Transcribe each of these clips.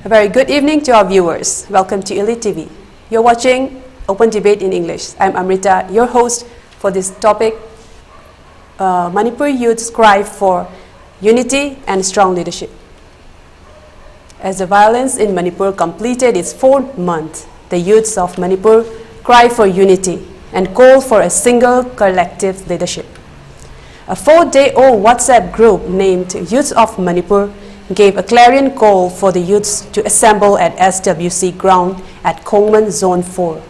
A very good evening to our viewers. Welcome to ELITETV. You're watching Open Debate in English. I'm Amrita, your host for this topic, Manipur youths cry for unity and strong leadership. As the violence in Manipur completed its 4th month, the youths of Manipur cry for unity and call for a single collective leadership. A 4-day-old WhatsApp group named Youths of Manipur gave a clarion call for the youths to assemble at SWC ground at Kongman Zone 4.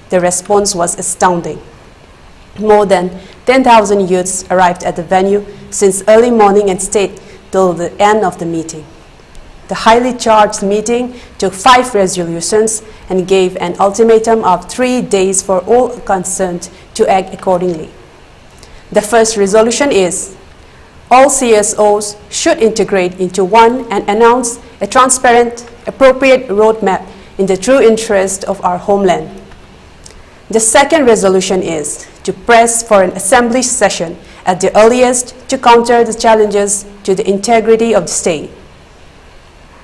The response was astounding. More than 10,000 youths arrived at the venue since early morning and stayed till the end of the meeting. The highly charged meeting took 5 resolutions and gave an ultimatum of 3 days for all concerned to act accordingly. The first resolution is, all CSOs should integrate into one and announce a transparent, appropriate roadmap in the true interest of our homeland. The second resolution is to press for an assembly session at the earliest to counter the challenges to the integrity of the state.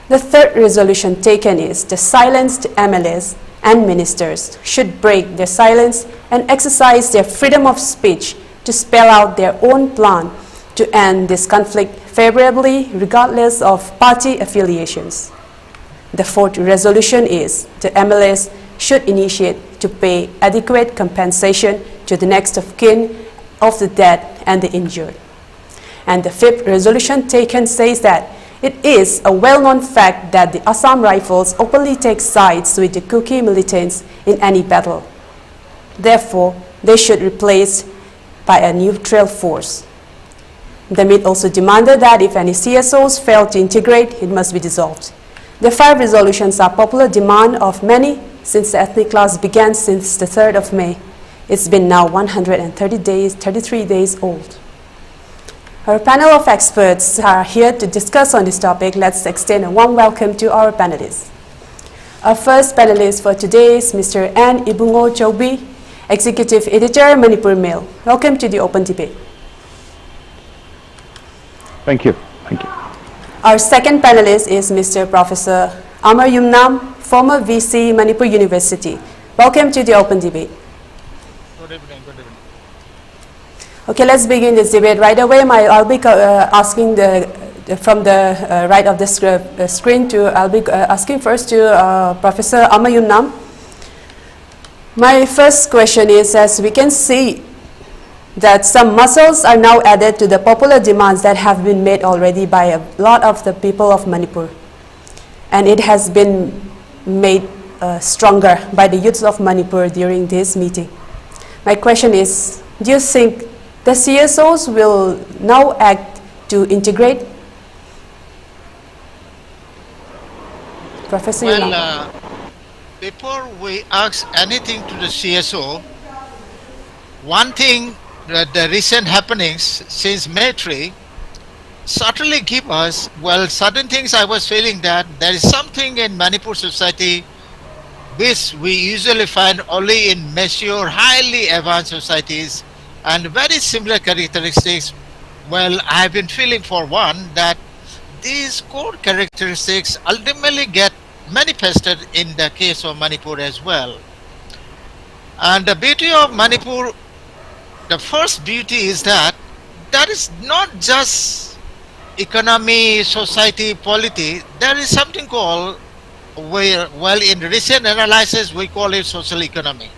The third resolution taken is the silenced MLAs and ministers should break their silence and exercise their freedom of speech to spell out their own plan to end this conflict favorably regardless of party affiliations. The fourth resolution is the MLAs should initiate to pay adequate compensation to the next of kin of the dead and the injured. And the fifth resolution taken says that it is a well-known fact that the Assam Rifles openly take sides with the Kuki militants in any battle. Therefore, they should replace by a neutral force. The MIT also demanded that if any CSOs fail to integrate, it must be dissolved. The 5 resolutions are popular demand of many since the ethnic class began since the 3rd of May. It's been now 33 days old. Our panel of experts are here to discuss on this topic. Let's extend a warm welcome to our panelists. Our first panelist for today is Mr. Ibungochoubi, Executive Editor, Manipur Mail. Welcome to the Open Debate. Thank you. Thank you. Our second panelist is Mr. Professor Amar Yumnam, former VC, Manipur University. Welcome to the Open Debate. Good evening. Good evening. Okay, let's begin this debate right away. I'll be asking from the right of the screen I'll be asking first to Professor Amar Yumnam. My first question is, as we can see that some muscles are now added to the popular demands that have been made already by a lot of the people of Manipur. And it has been made stronger by the youths of Manipur during this meeting. My question is, do you think the CSOs will now act to integrate? Professor Well, before we ask anything to the CSO, one thing that the recent happenings since May 3 certainly give us, well, certain things I was feeling that there is something in Manipur society which we usually find only in mature, highly advanced societies and very similar characteristics. Well, I have been feeling for one that these core characteristics ultimately get manifested in the case of Manipur as well. And the beauty of Manipur, the first beauty is that is not just economy, society, polity. There is something called, well, in recent analysis, we call it social economy.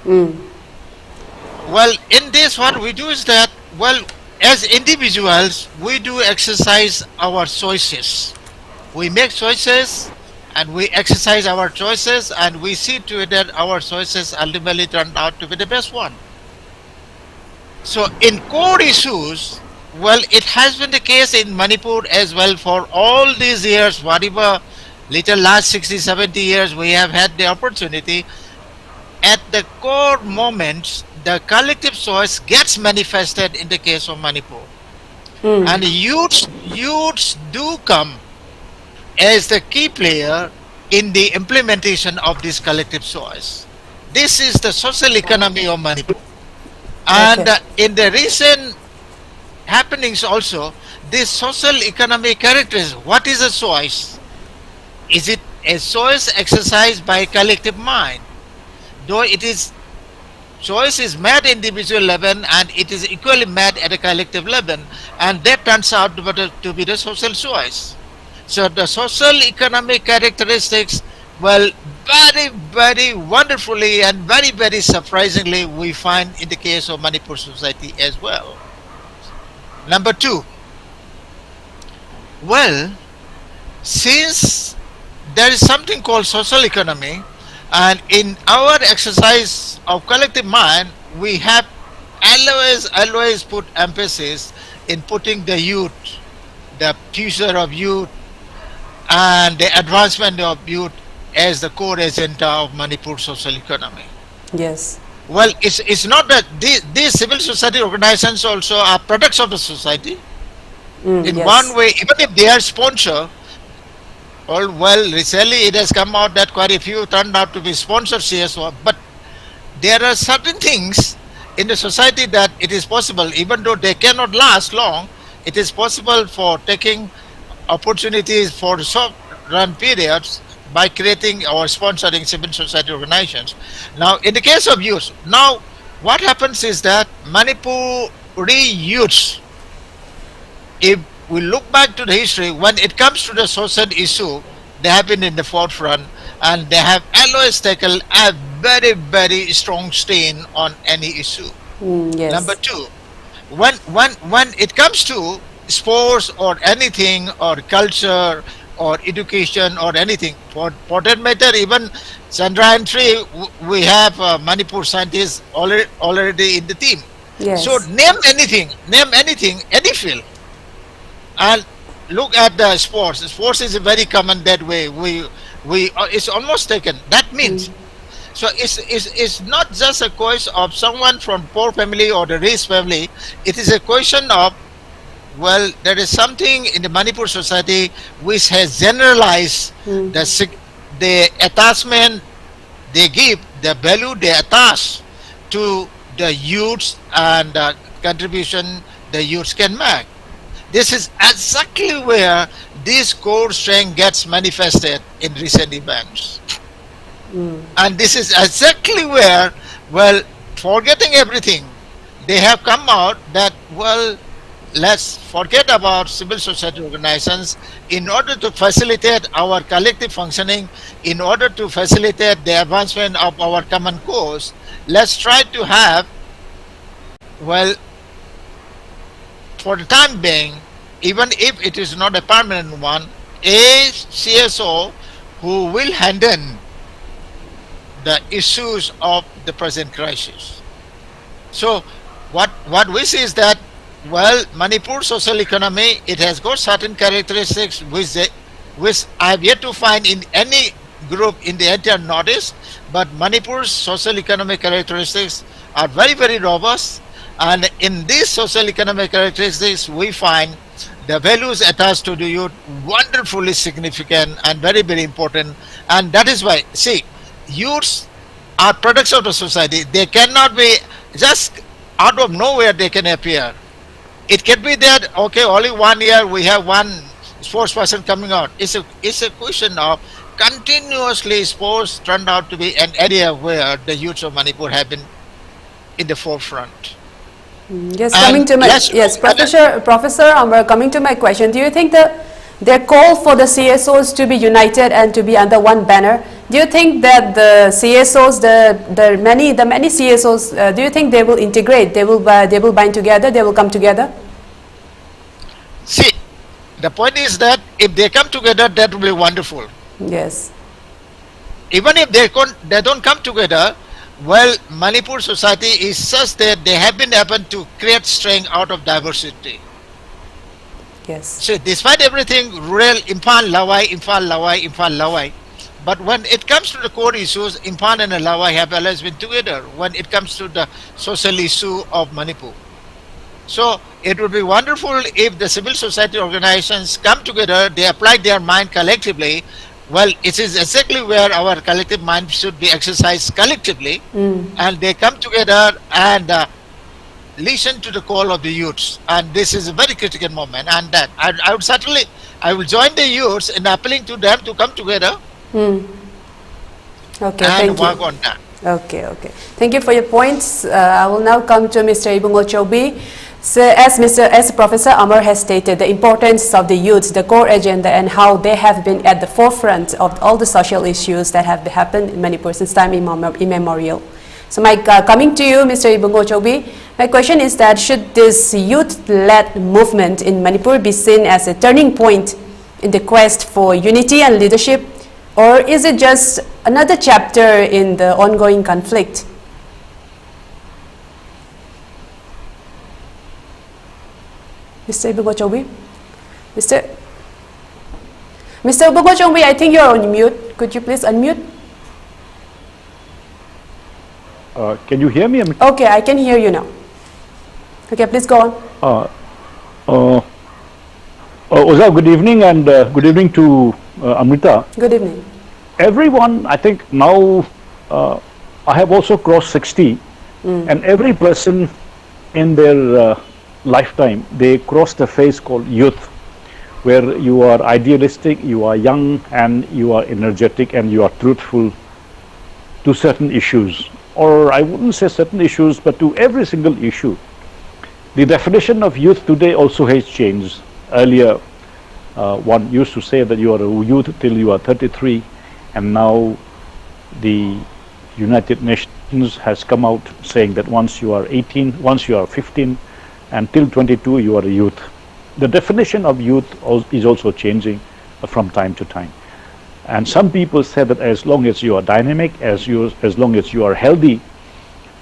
Well, in this, what we do is that, well, as individuals, we do exercise our choices. We make choices and we exercise our choices and we see to it that our choices ultimately turn out to be the best one. So in core issues, well, it has been the case in Manipur as well for all these years, whatever little last 60, 70 years we have had the opportunity. At the core moments, the collective choice gets manifested in the case of Manipur. And youths do come as the key player in the implementation of this collective choice. This is the social economy of Manipur. And in the recent happenings also, this social economic characteristics, what is a choice? is it a choice exercised by collective mind? Though it is choice is made at individual level and it is equally made at a collective level, and that turns out to be the social choice. So the social economic characteristics, well, very, very wonderfully and very, very surprisingly, we find in the case of Manipur society as well. Number two, well, since there is something called social economy, and in our exercise of collective mind, we have always put emphasis in putting the youth, the future of youth, and the advancement of youth as the core agenda of Manipur social economy. Yes. Well, it's not that these civil society organizations also are products of the society. In Yes. one way, even if they are sponsor, well, recently it has come out that quite a few turned out to be sponsored CSO, but there are certain things in the society that it is possible, even though they cannot last long, it is possible for taking opportunities for short run periods by creating or sponsoring civil society organizations. Now, in the case of youth, now what happens is that Manipuri youths, if we look back to the history, when it comes to the social issue, they have been in the forefront and they have always taken a very, very strong stain on any issue. Yes. Number two, when it comes to sports or anything or culture or education or anything, for that matter, even Chandrayaan 3, we have Manipur scientists already in the team. Yes. So name anything, any field, and look at the sports. Sports is very common that way. It's almost taken. That means, so it's not just a question of someone from poor family or the rich family. It is a question of, well, there is something in the Manipur society which has generalized the attachment they give, the value they attach to the youths and the contribution the youths can make. This is exactly where this core strength gets manifested in recent events. And this is exactly where, well, forgetting everything, they have come out that, well, let's forget about civil society organizations in order to facilitate our collective functioning, in order to facilitate the advancement of our common cause. Let's try to have, well, for the time being, even if it is not a permanent one, a CSO who will handle the issues of the present crisis. So what we see is that, well, Manipur social economy, it has got certain characteristics which I have yet to find in any group in the entire Northeast, but Manipur's social economic characteristics are very, very robust. And in these social economic characteristics, we find the values attached to the youth wonderfully significant and very, very important. And that is why, see, youths are products of the society. They cannot be just out of nowhere, they can appear. It can be that, okay, only 1 year we have one sports person coming out. It's a question of continuously sports turned out to be an area where the youths of Manipur have been in the forefront. Yes, coming to my Professor Amar, coming to my question, do you think their call for the CSOs to be united and to be under one banner, do you think that the CSOs, the many CSOs, do you think they will integrate, they will bind together, they will come together? See, the point is that if they come together, that will be wonderful. Yes. Even if they don't come together, well, Manipur society is such that they have been able to create strength out of diversity. Yes. So despite everything, rural, Imphal, Lawai. But when it comes to the core issues, Imphal and Lawai have always been together when it comes to the social issue of Manipur. So it would be wonderful if the civil society organizations come together, they apply their mind collectively. Well, it is exactly where our collective mind should be exercised collectively, and they come together and listen to the call of the youths, and this is a very critical moment, and that I would certainly, I will join the youths in appealing to them to come together Okay, and thank work you. on that. Okay, okay. Thank you for your points. I will now come to Mr. Ibungochoubi. So, as Professor Amar has stated, the importance of the youth, the core agenda, and how they have been at the forefront of all the social issues that have happened in Manipur since time immemorial. So, coming to you, Mr. Ibungochoubi, my question is that should this youth-led movement in Manipur be seen as a turning point in the quest for unity and leadership, or is it just another chapter in the ongoing conflict? Mr. Ibungochoubi? Mr. Ibungochoubi, I think you're on mute. Could you please unmute? Can you hear me? Okay, I can hear you now. Okay, please go on. Oza, good evening, and good evening to Amrita. Good evening. Everyone, I think now, I have also crossed 60, and every person in their lifetime, they cross the phase called youth, where you are idealistic, you are young, and you are energetic, and you are truthful to certain issues. Or I wouldn't say certain issues, but to every single issue. The definition of youth today also has changed. Earlier, one used to say that you are a youth till you are 33, and now the United Nations has come out saying that once you are 18, once you are 15, and till 22 you are a youth. The definition of youth is also changing from time to time. And some people say that as long as you are dynamic, as long as you are healthy,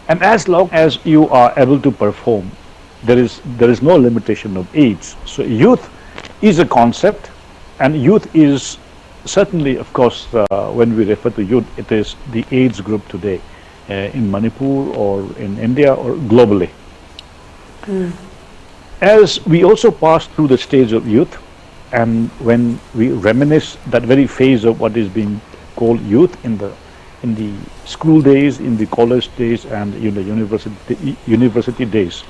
and as long as you are able to perform, there is no limitation of age. So youth is a concept, and youth is certainly, of course, when we refer to youth, it is the age group today in Manipur or in India or globally. As we also pass through the stage of youth, and when we reminisce that very phase of what is being called youth in the school days, in the college days, and in the university days,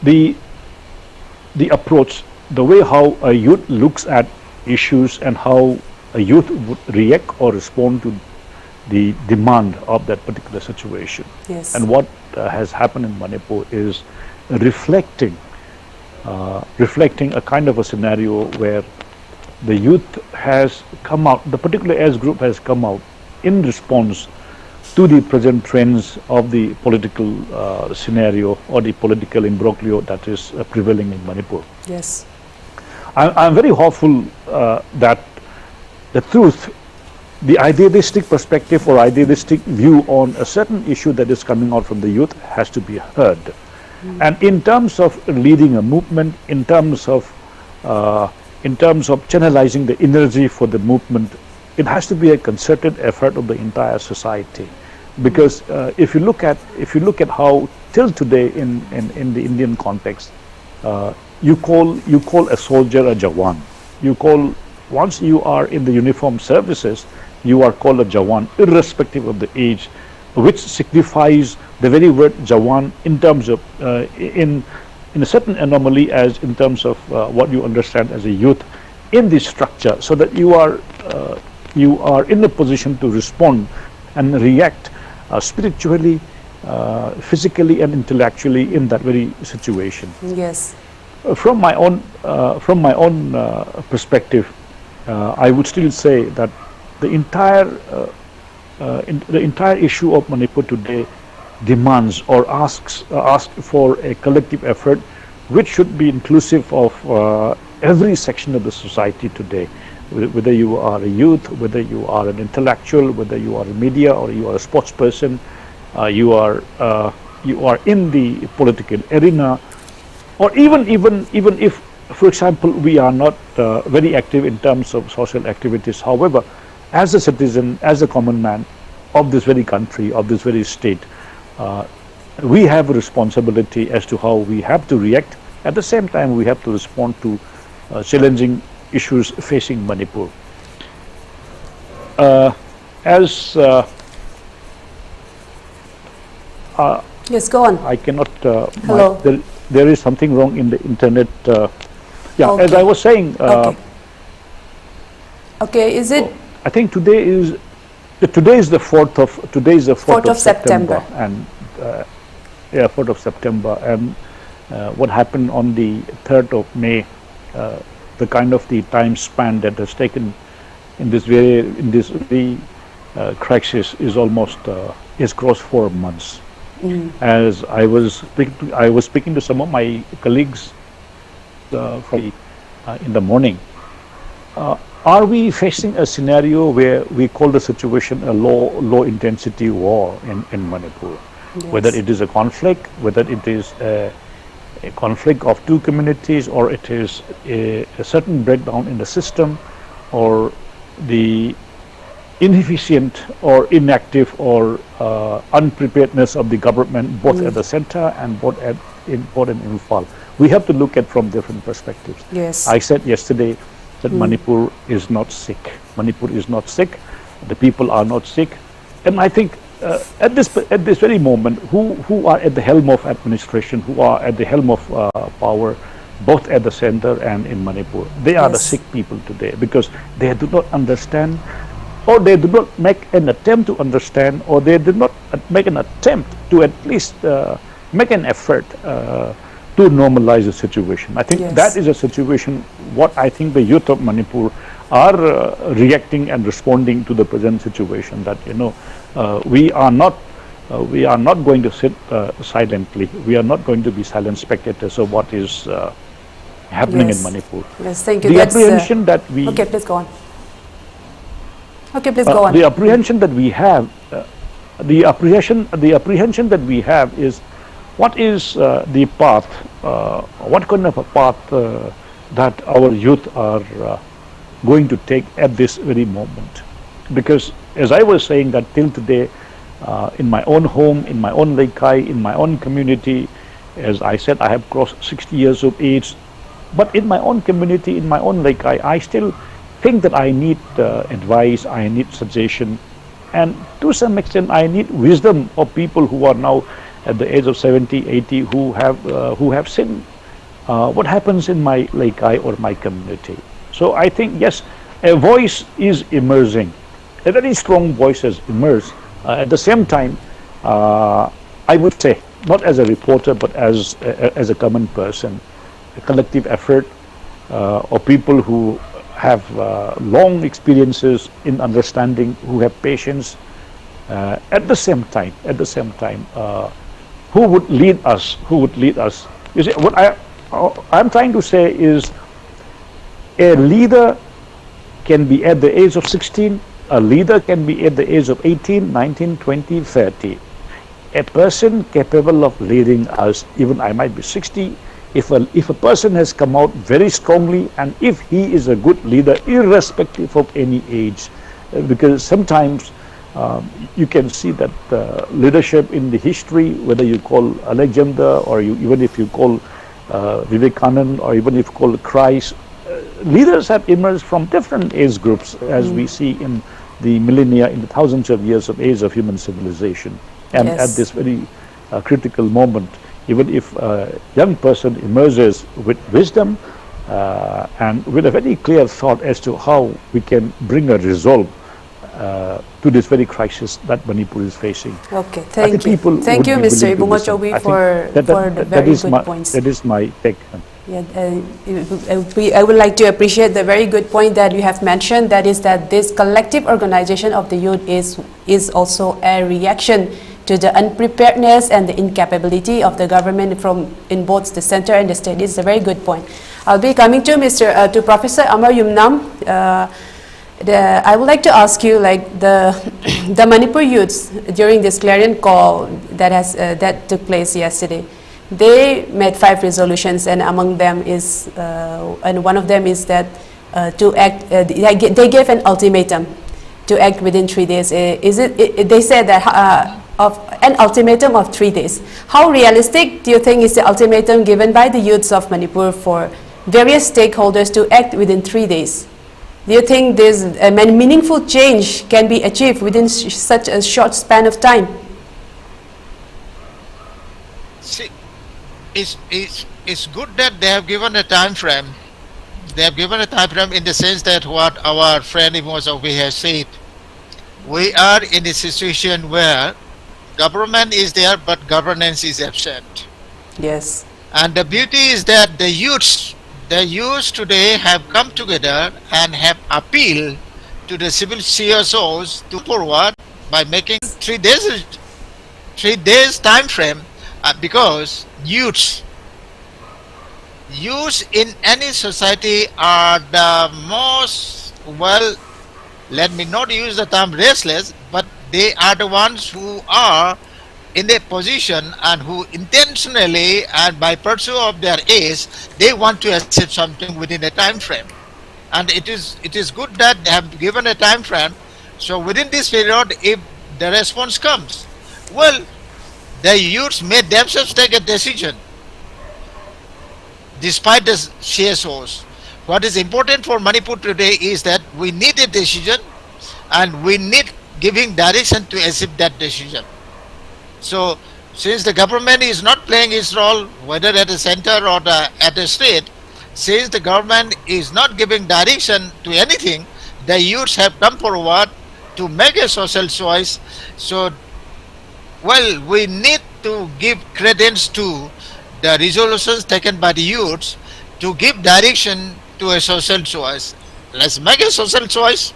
the approach, the way how a youth looks at issues and how a youth would react or respond to the demand of that particular situation. Yes. And what has happened in Manipur is reflecting a kind of a scenario where the youth has come out, the particular age group has come out in response to the present trends of the political scenario or the political imbroglio that is prevailing in Manipur. Yes. I'm very hopeful that the truth, the idealistic perspective or idealistic view on a certain issue that is coming out from the youth has to be heard. And in terms of leading a movement, in terms of channelizing the energy for the movement, it has to be a concerted effort of the entire society. Because if you look at how till today in the Indian context, you call a soldier a Jawan. You call, once you are in the uniformed services, you are called a Jawan, irrespective of the age, which signifies the very word Jawan in terms of in a certain anomaly, as in terms of what you understand as a youth in the structure, so that you are in a position to respond and react spiritually, physically, and intellectually in that very situation. Yes. From my own perspective, I would still say that the entire issue of Manipur today demands or asks for a collective effort, which should be inclusive of every section of the society today. Whether you are a youth, whether you are an intellectual, whether you are a media or you are a sports person, you are in the political arena, or even if, for example, we are not very active in terms of social activities. However, as a citizen, as a common man of this very country, of this very state, we have a responsibility as to how we have to react. At the same time, we have to respond to challenging issues facing Manipur. Yes, go on. I cannot. Hello. There is something wrong in the internet. Yeah, Okay. as I was saying. Okay, is it? I think today is the 4th of September, and yeah, 4th of September, and what happened on the 3rd of May, the kind of the time span that has taken in this very crisis is almost is crossed 4 months. As I was speaking to some of my colleagues in the morning. Are we facing a scenario where we call the situation a low intensity war in Manipur? Yes. Whether it is a conflict, whether it is a conflict of two communities, or it is a certain breakdown in the system, or the inefficient or inactive or unpreparedness of the government, both at the center and both in Imphal. We have to look at from different perspectives. Yes. I said yesterday that Manipur is not sick. Manipur is not sick. The people are not sick. And I think at this very moment, who are at the helm of administration, who are at the helm of power, both at the center and in Manipur, they are the sick people today, because they do not understand, or they do not make an attempt to understand, or they did not make an attempt to at least make an effort to normalize the situation. I think that is a situation what I think the youth of Manipur are reacting and responding to the present situation, that we are not going to sit silently. We are not going to be silent spectators of what is happening in Manipur. Yes, thank you. The apprehension that we... Okay, please go on. Okay, please go on. The apprehension that we have, the apprehension that we have is, what is the path, what kind of a path that our youth are going to take at this very moment? Because as I was saying, that till today, in my own home, in my own laikai, in my own community, as I said, I have crossed 60 years of age, but in my own community, in my own laikai, I still think that I need advice, I need suggestion, and to some extent I need wisdom of people who are now at the age of 70, 80, who have seen what happens in my laikai or my community. So I think, yes, a voice is emerging, a very strong voice has emerged. At the same time, I would say, not as a reporter, but as a common person, a collective effort of people who have long experiences in understanding, who have patience, at the same time, who would lead us? You see, what I'm trying to say is, a leader can be at the age of 16, a leader can be at the age of 18, 19, 20, 30. A person capable of leading us, even I might be 60, if a person has come out very strongly, and if he is a good leader, irrespective of any age, because sometimes you can see that leadership in the history, whether you call Alexander, or even if you call Vivekananda, or even if you call Christ, leaders have emerged from different age groups, as we see in the millennia, in the thousands of years of age of human civilization. And at this very critical moment, even if a young person emerges with wisdom and with a very clear thought as to how we can bring a resolve to this very crisis that Manipur is facing. Okay, thank you. Thank you, Mr. Ibungochoubi, for the very good points. That is my take. Yeah, I would like to appreciate the very good point that you have mentioned, that is that this collective organization of the youth is also a reaction to the unpreparedness and the incapability of the government in both the center and the state. It's a very good point. I'll be coming to to Professor Amar Yumnam. I would like to ask you, like the Manipur youths during this clarion call that took place yesterday, they made 5 resolutions, and among them is and one of them is that to act. They gave an ultimatum to act within 3 days. They said that of an ultimatum of 3 days. How realistic do you think is the ultimatum given by the youths of Manipur for various stakeholders to act within 3 days? Do you think there's a meaningful change can be achieved within such a short span of time? See, it's good that they have given a time frame. They have given a time frame in the sense that what our friend Ibungochoubi has said. We are in a situation where government is there, but governance is absent. Yes. And the beauty is that the youths today have come together and have appealed to the civil CSOs to forward by making 3 days time frame, because youths in any society are the most, well, let me not use the term restless, but they are the ones who are in a position and who intentionally and by pursuit of their age, they want to achieve something within a time frame. And it is good that they have given a time frame. So within this period, if the response comes, well, the youths may themselves take a decision despite the CSOs. What is important for Manipur today is that we need a decision and we need giving direction to achieve that decision. So since the government is not playing its role, whether at the center or at the state, since the government is not giving direction to anything, the youths have come forward to make a social choice. So, well, we need to give credence to the resolutions taken by the youths to give direction to a social choice. Let's make a social choice.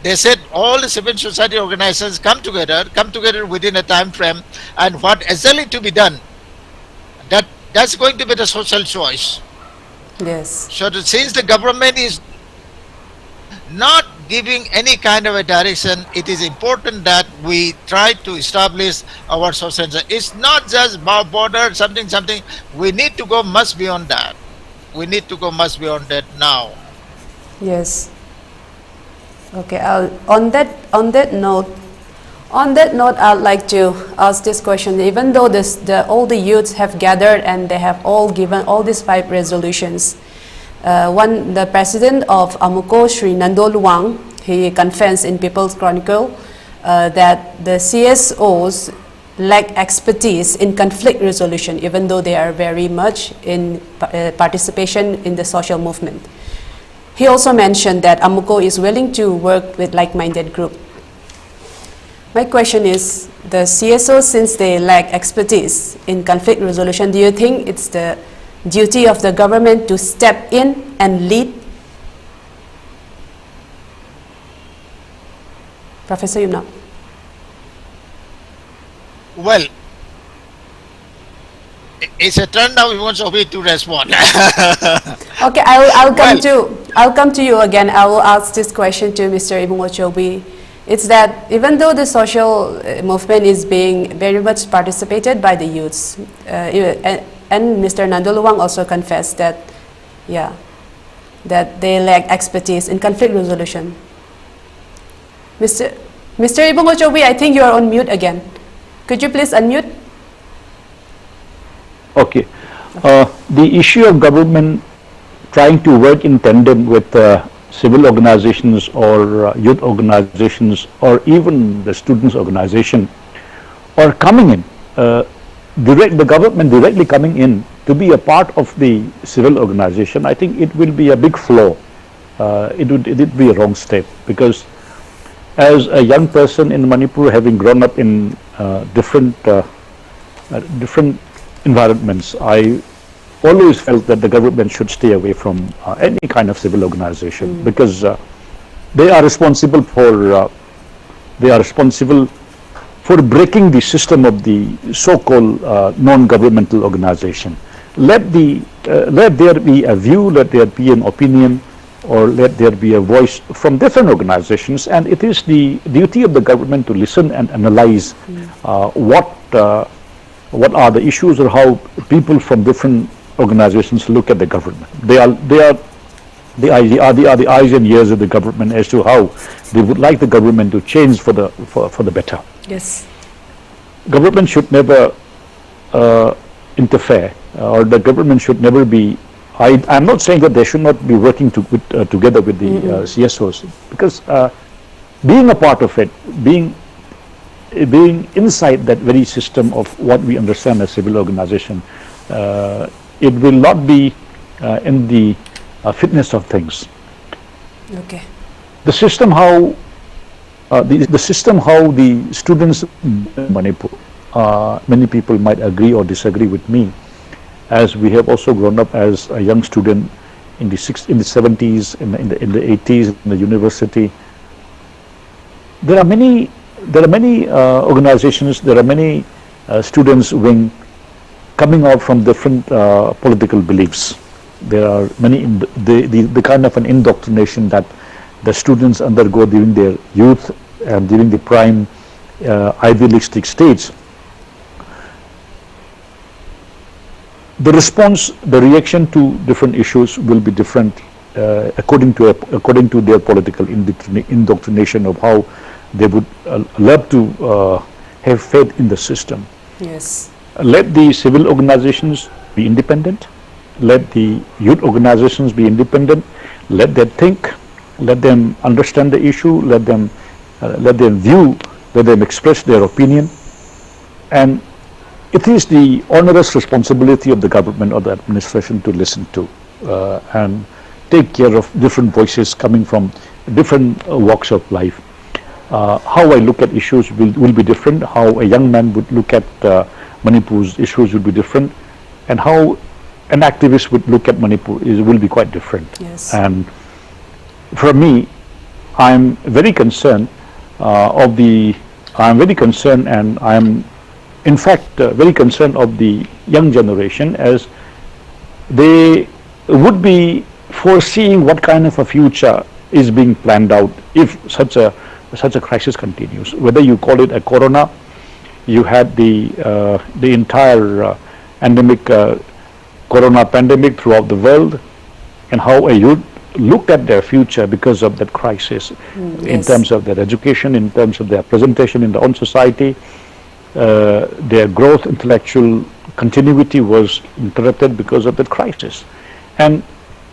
They said all the civil society organizations come together within a time frame, and what is actually to be done, that's going to be the social choice. Yes. So since the government is not giving any kind of a direction, it is important that we try to establish our social. It's not just border something. We need to go much beyond that. We need to go much beyond that now. Yes. Okay. On that note, I'd like to ask this question. Even though all the youths have gathered and they have all given all these 5 resolutions, the president of Amuko, Sri Nandoluwang, he confessed in People's Chronicle that the CSOs lack expertise in conflict resolution, even though they are very much in participation in the social movement. He also mentioned that Amuko is willing to work with like-minded group. My question is, the CSOs, since they lack expertise in conflict resolution, do you think it's the duty of the government to step in and lead? Professor Yumnam. Well, it's a turn now. We want Sophie to respond. Okay, I'll come to you again. I will ask this question to Mr. Ibungochoubi. It's that even though the social movement is being very much participated by the youths, and Mr. Nandoluwang also confessed that, that they lack expertise in conflict resolution. Mr. Ibungochoubi, I think you are on mute again. Could you please unmute? Okay. The issue of government trying to work in tandem with civil organizations or youth organizations or even the students organization, or coming in, the government directly coming in to be a part of the civil organization, I think it will be a big flaw. It would be a wrong step, because as a young person in Manipur, having grown up in different environments, I always felt that the government should stay away from any kind of civil organization, because they are responsible for breaking the system of the so-called non-governmental organization. Let there be a view, let there be an opinion, or let there be a voice from different organizations, and it is the duty of the government to listen and analyze what are the issues, or how people from different organizations look at the government. They are the eyes and ears of the government as to how they would like the government to change for the better. Yes. Government should never interfere, or the government should never be. I'm not saying that they should not be working together with the CSOs, because being a part of it, being being inside that very system of what we understand as civil organization, it will not be in the fitness of things. Okay. The system how the system how the students in Manipur, many people might agree or disagree with me, as we have also grown up as a young student in the 70s, in the 80s, in the university. There are many organizations, there are many students wing coming out from different political beliefs. There are many the kind of an indoctrination that the students undergo during their youth and during the prime idealistic stage. The response, the reaction to different issues will be different according to their political indoctrination of how they would love to have faith in the system. Yes. Let the civil organizations be independent. Let the youth organizations be independent. Let them think. Let them understand the issue. Let them view. Let them express their opinion. And it is the onerous responsibility of the government or the administration to listen to and take care of different voices coming from different walks of life. How I look at issues will be different. How a young man would look at Manipur's issues will be different, and how an activist would look at Manipur will be quite different. Yes. And for me, I'm very concerned I'm very concerned, and I'm in fact very concerned of the young generation, as they would be foreseeing what kind of a future is being planned out if such a crisis continues. Whether you call it a corona, you had the entire endemic corona pandemic throughout the world, and how a youth looked at their future because of that crisis, in Yes. terms of their education, in terms of their presentation in their own society. Their growth, intellectual continuity was interrupted because of that crisis. And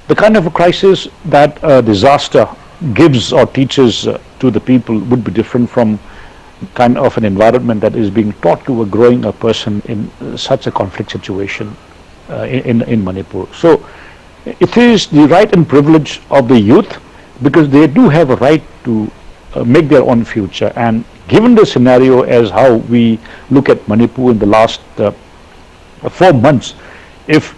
the kind of a crisis that a disaster gives or teaches to the people would be different from kind of an environment that is being taught to a growing person in such a conflict situation in Manipur. So it is the right and privilege of the youth, because they do have a right to make their own future. And given the scenario as how we look at Manipur in the last 4 months, if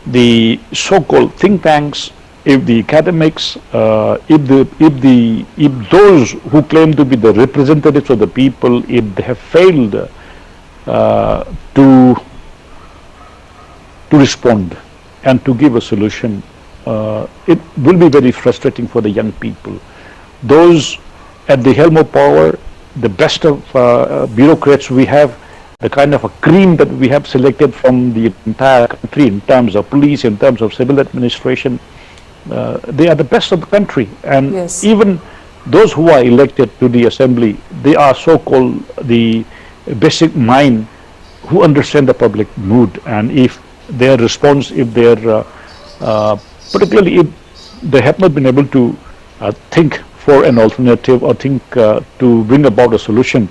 the so-called think tanks, if the academics, if those who claim to be the representatives of the people, if they have failed to respond and to give a solution, it will be very frustrating for the young people. Those at the helm of power, the best of bureaucrats we have, the kind of a cream that we have selected from the entire country in terms of police, in terms of civil administration, they are the best of the country. And Yes. even those who are elected to the assembly, they are so-called the basic mind who understand the public mood. And if their response, if their particularly if they have not been able to think for an alternative or think to bring about a solution,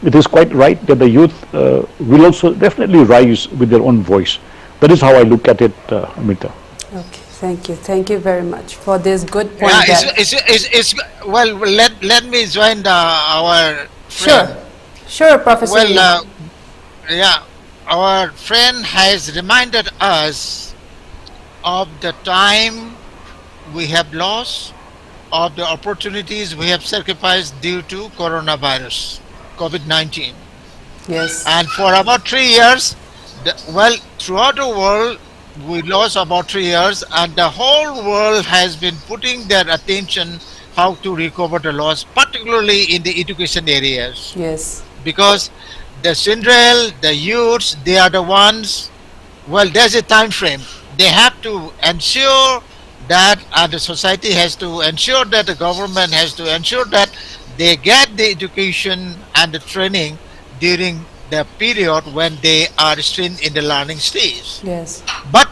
it is quite right that the youth will also definitely rise with their own voice. That is how I look at it, Amrita. Okay. Thank you. Thank you very much for this good point. Yeah, that- it's well. Let me join our Sure. friend. Sure, Professor. Well, yeah, our friend has reminded us of the time we have lost, of the opportunities we have sacrificed due to coronavirus, COVID-19. Yes. And for about 3 years, throughout the world, we lost about 3 years, and the whole world has been putting their attention how to recover the loss, particularly in the education areas. Yes. Because the children, the youths, they are the ones, there's a time frame. They have to ensure that, and the society has to ensure that, the government has to ensure that they get the education and the training during the period when they are still in the learning stage. Yes. But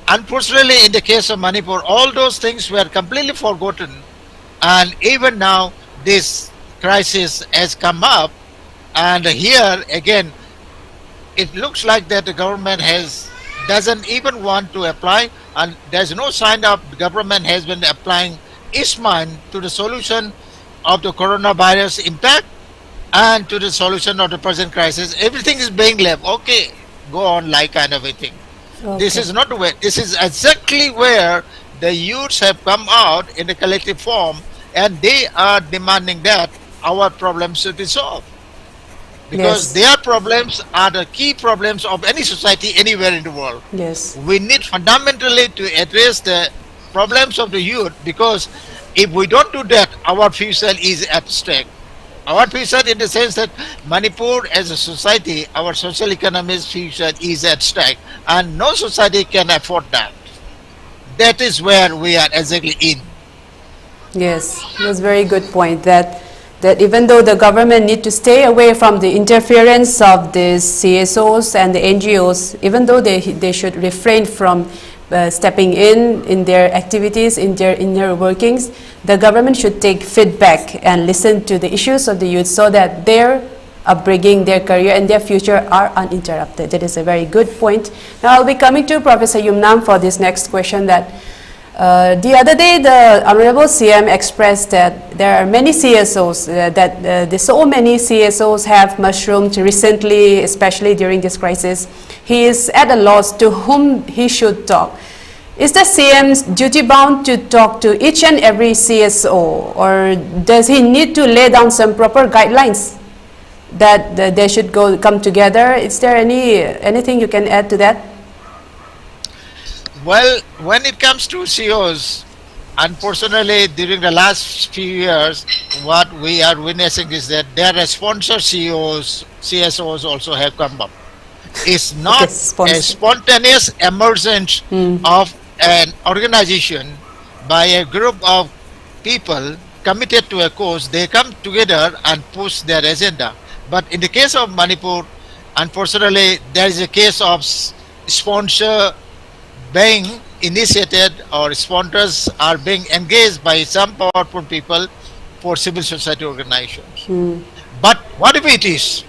unfortunately, in the case of Manipur, all those things were completely forgotten. And even now, this crisis has come up, And here again, it looks like that the government doesn't even want to apply, and there's no sign of the government has been applying its mind to the solution of the coronavirus impact and to the solution of the present crisis. Everything is being left, okay, go on like kind of a thing. This is not where, this is exactly where the youths have come out in a collective form, and they are demanding that our problems should be solved. Because their problems are the key problems of any society anywhere in the world. Yes. We need fundamentally to address the problems of the youth, because if we don't do that, our future is at stake. Our future in the sense that Manipur as a society, our social economic future is at stake, and no society can afford that. That is where we are exactly in. Yes, that's a very good point, that even though the government need to stay away from the interference of the CSOs and the NGOs, even though they should refrain from stepping in their activities, in their workings, the government should take feedback and listen to the issues of the youth so that their upbringing, their career and their future are uninterrupted. That is a very good point. Now I'll be coming to Professor Yumnam for this next question. That the other day, the Honorable CM expressed that there are many CSOs, so many CSOs have mushroomed recently, especially during this crisis. He is at a loss to whom he should talk. Is the CM duty bound to talk to each and every CSO, or does he need to lay down some proper guidelines that they should come together? Is there anything you can add to that? Well, when it comes to CEOs, unfortunately, during the last few years, what we are witnessing is that their sponsor CEOs, CSOs also have come up. It's not a spontaneous emergence of an organization by a group of people committed to a cause. They come together and push their agenda. But in the case of Manipur, unfortunately, there is a case of sponsor being initiated, or sponsors are being engaged by some powerful people for civil society organizations. But what if it is?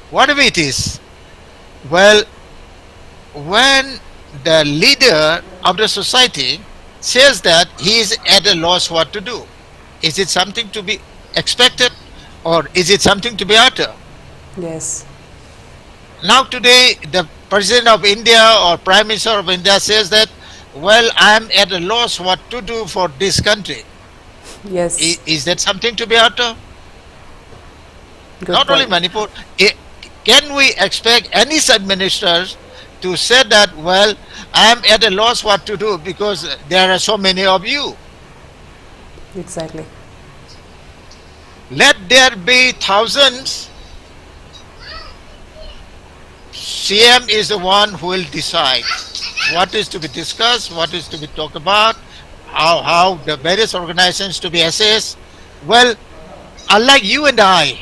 What if it is? Well, when the leader of the society says that he is at a loss what to do, is it something to be expected, or is it something to be uttered? Yes. Now today, the President of India or Prime Minister of India says that, well, I am at a loss what to do for this country. Yes. Is that something to be uttered? Not point. only Manipur. Can we expect any such ministers to say that, well, I am at a loss what to do because there are so many of you? Exactly. Let there be thousands. CM is the one who will decide what is to be discussed, what is to be talked about, how the various organizations to be assessed. Well, unlike you and I,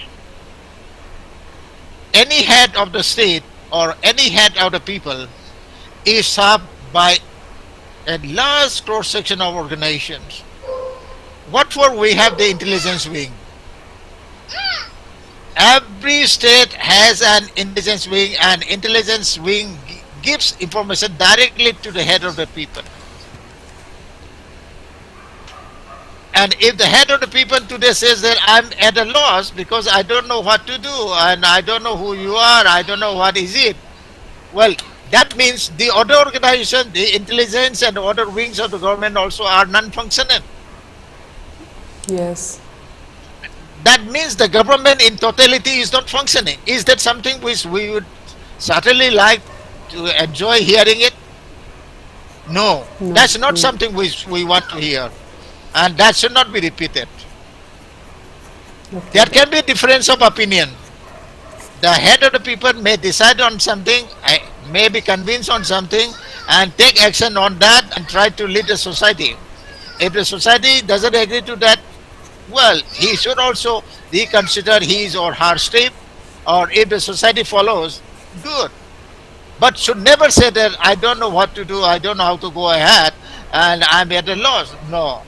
any head of the state or any head of the people is served by a large cross-section of organizations. What for we have the intelligence wing? Every state has an intelligence wing, and intelligence wing gives information directly to the head of the people. And if the head of the people today says that I'm at a loss because I don't know what to do and I don't know who you are, I don't know what is it, well, that means the other organization, the intelligence and other wings of the government also are non-functional. Yes. That means the government in totality is not functioning. Is that something which we would certainly like to enjoy hearing it? No, that's not something which we want to hear. And that should not be repeated. Okay. There can be a difference of opinion. The head of the people may decide on something, may be convinced on something, and take action on that and try to lead the society. If the society doesn't agree to that, well, he should also reconsider his or her step, or if the society follows, good. But should never say that I don't know what to do, I don't know how to go ahead, and I'm at a loss. No.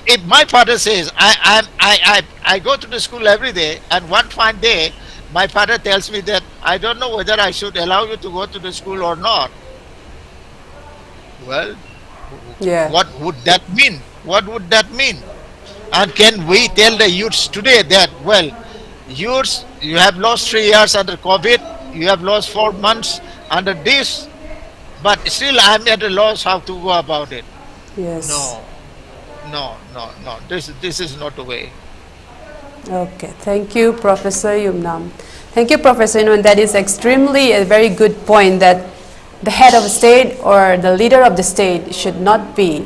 if my father says I go to the school every day, and one fine day my father tells me that I don't know whether I should allow you to go to the school or not, well, Yeah. what would that mean? What would that mean? And can we tell the youths today that, well, youths, you have lost 3 years under COVID, you have lost 4 months under this, but still I'm at a loss how to go about it? Yes. No, no, no, no. This is not the way. Okay, thank you, Professor Yumnam. Thank you, Professor. And that is extremely a very good point, that the head of the state or the leader of the state should not be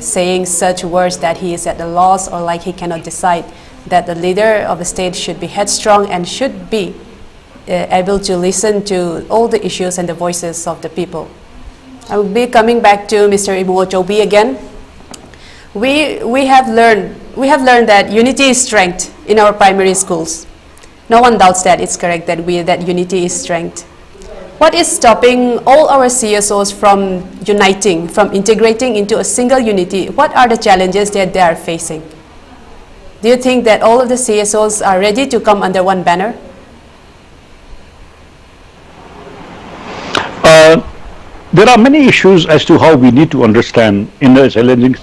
saying such words that he is at a loss or like he cannot decide. That the leader of the state should be headstrong and should be able to listen to all the issues and the voices of the people. I will be coming back to Mr. Ibungochoubi again. We have learned that unity is strength in our primary schools. No one doubts that it's correct that unity is strength. What is stopping all our CSOs from uniting, from integrating into a single unity? What are the challenges that they are facing? Do you think that all of the CSOs are ready to come under one banner? There are many issues as to how we need to understand in the challenging.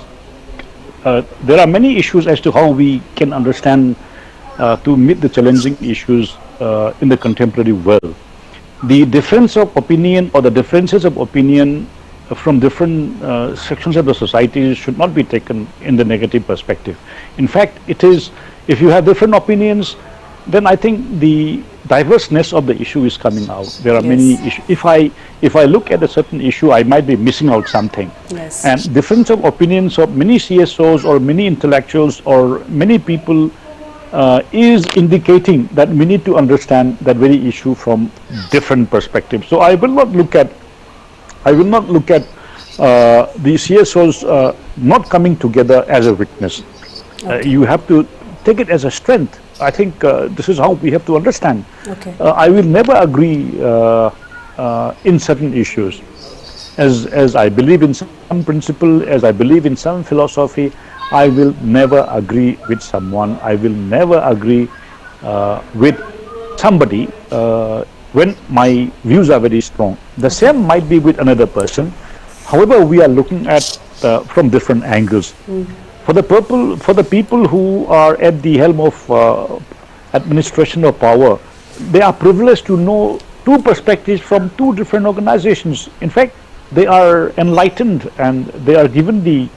There are many issues as to how we can understand to meet the challenging issues in the contemporary world. The difference of opinion or the differences of opinion from different sections of the society should not be taken in the negative perspective. In fact, it is, if you have different opinions, then I think the diverseness of the issue is coming out. There are many issues. If I look at a certain issue, I might be missing out something. Yes. And difference of opinions of many CSOs or many intellectuals or many people is indicating that we need to understand that very issue from different perspectives. So I will not look at the CSOs not coming together as a weakness. Okay. You have to take it as a strength. I think this is how we have to understand. Okay. I will never agree in certain issues. As I believe in some principle, as I believe in some philosophy, I will never agree with someone. I will never agree with somebody when my views are very strong. The same might be with another person. However, we are looking at from different angles. For the people who are at the helm of administration of power, they are privileged to know two perspectives from two different organizations. In fact, they are enlightened and they are given the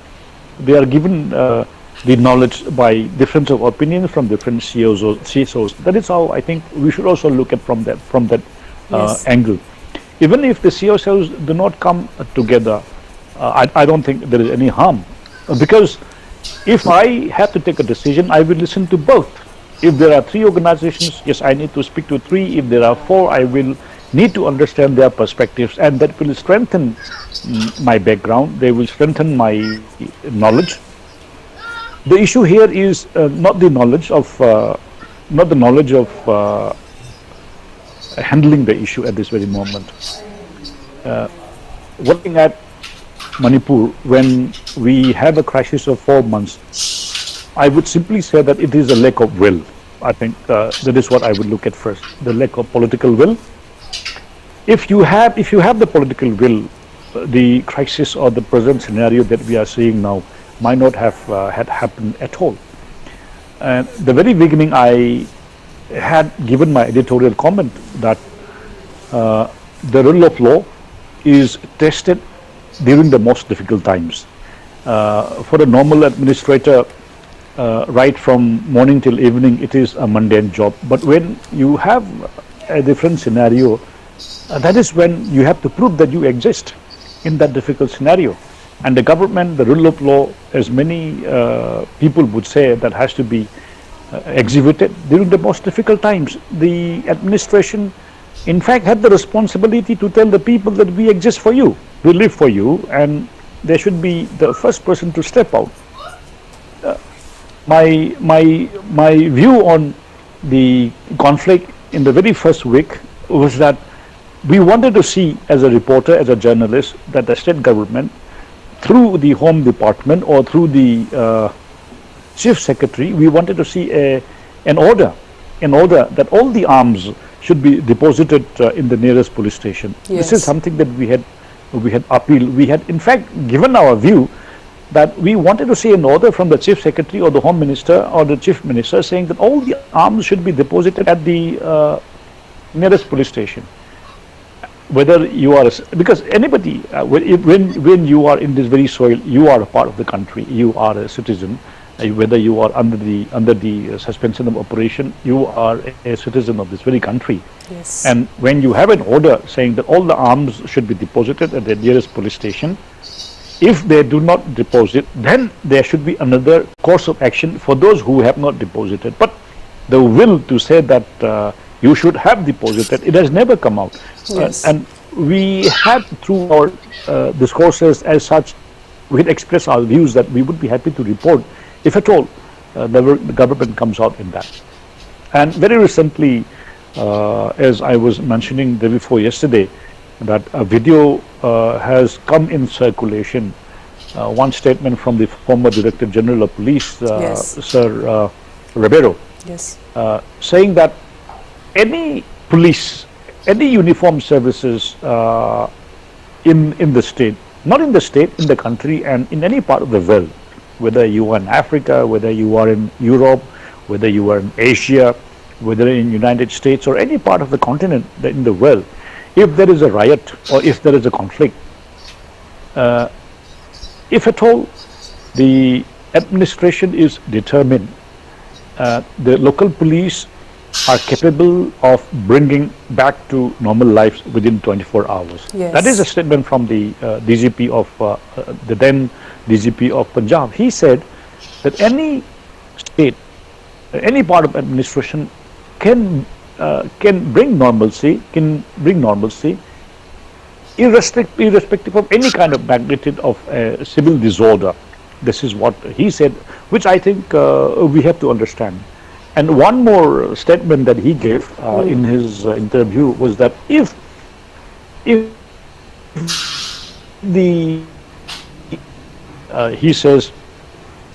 knowledge by difference of opinion from different CSOs. That is how I think we should also look at from that angle. Even if the CSOs do not come together, I don't think there is any harm, because if I have to take a decision, I will listen to both. If there are 3 organizations, yes, I need to speak to 3. If there are 4, I will need to understand their perspectives, and that will strengthen my background. They will strengthen my knowledge. The issue here is not the knowledge of handling the issue at this very moment. Working at Manipur, when we have a crisis of 4 months, I would simply say that it is a lack of will. I think that is what I would look at first, the lack of political will. If you have the political will, the crisis or the present scenario that we are seeing now might not have had happened at all. The very beginning, I had given my editorial comment that the rule of law is tested during the most difficult times. For a normal administrator, right from morning till evening, it is a mundane job. But when you have a different scenario, that is when you have to prove that you exist in that difficult scenario. And the government, the rule of law, as many people would say, that has to be exhibited during the most difficult times. The administration, in fact, had the responsibility to tell the people that we exist for you, we live for you, and they should be the first person to step out. My view on the conflict in the very first week was that we wanted to see, as a reporter, as a journalist, that the state government through the Home Department or through the Chief Secretary, we wanted to see an order that all the arms should be deposited in the nearest police station. Yes. This is something that we had appealed. We had in fact given our view that we wanted to see an order from the Chief Secretary or the Home Minister or the Chief Minister saying that all the arms should be deposited at the nearest police station. Whether you are, because anybody, when you are in this very soil, you are a part of the country, you are a citizen. Whether you are under the suspension of operation, you are a citizen of this very country. Yes. And when you have an order saying that all the arms should be deposited at the nearest police station, if they do not deposit, then there should be another course of action for those who have not deposited. But the will to say that you should have deposited, it has never come out. Yes. And we had, through our discourses as such, we had expressed our views that we would be happy to report if at all the government comes out in that. And very recently, as I was mentioning the day before yesterday, that a video has come in circulation, one statement from the former Director General of Police, Yes. Sir Ribeiro, Yes. saying that any police, any uniformed services in the state, not in the state, in the country and in any part of the world, whether you are in Africa, whether you are in Europe, whether you are in Asia, whether in United States or any part of the continent in the world, if there is a riot or if there is a conflict, if at all the administration is determined, the local police are capable of bringing back to normal lives within 24 hours. Yes. That is a statement from the DGP of the then DGP of Punjab. He said that any state, any part of administration can bring normalcy, irrespective of any kind of magnitude of civil disorder. This is what he said, which I think we have to understand. And one more statement that he gave in his interview was that if the he says,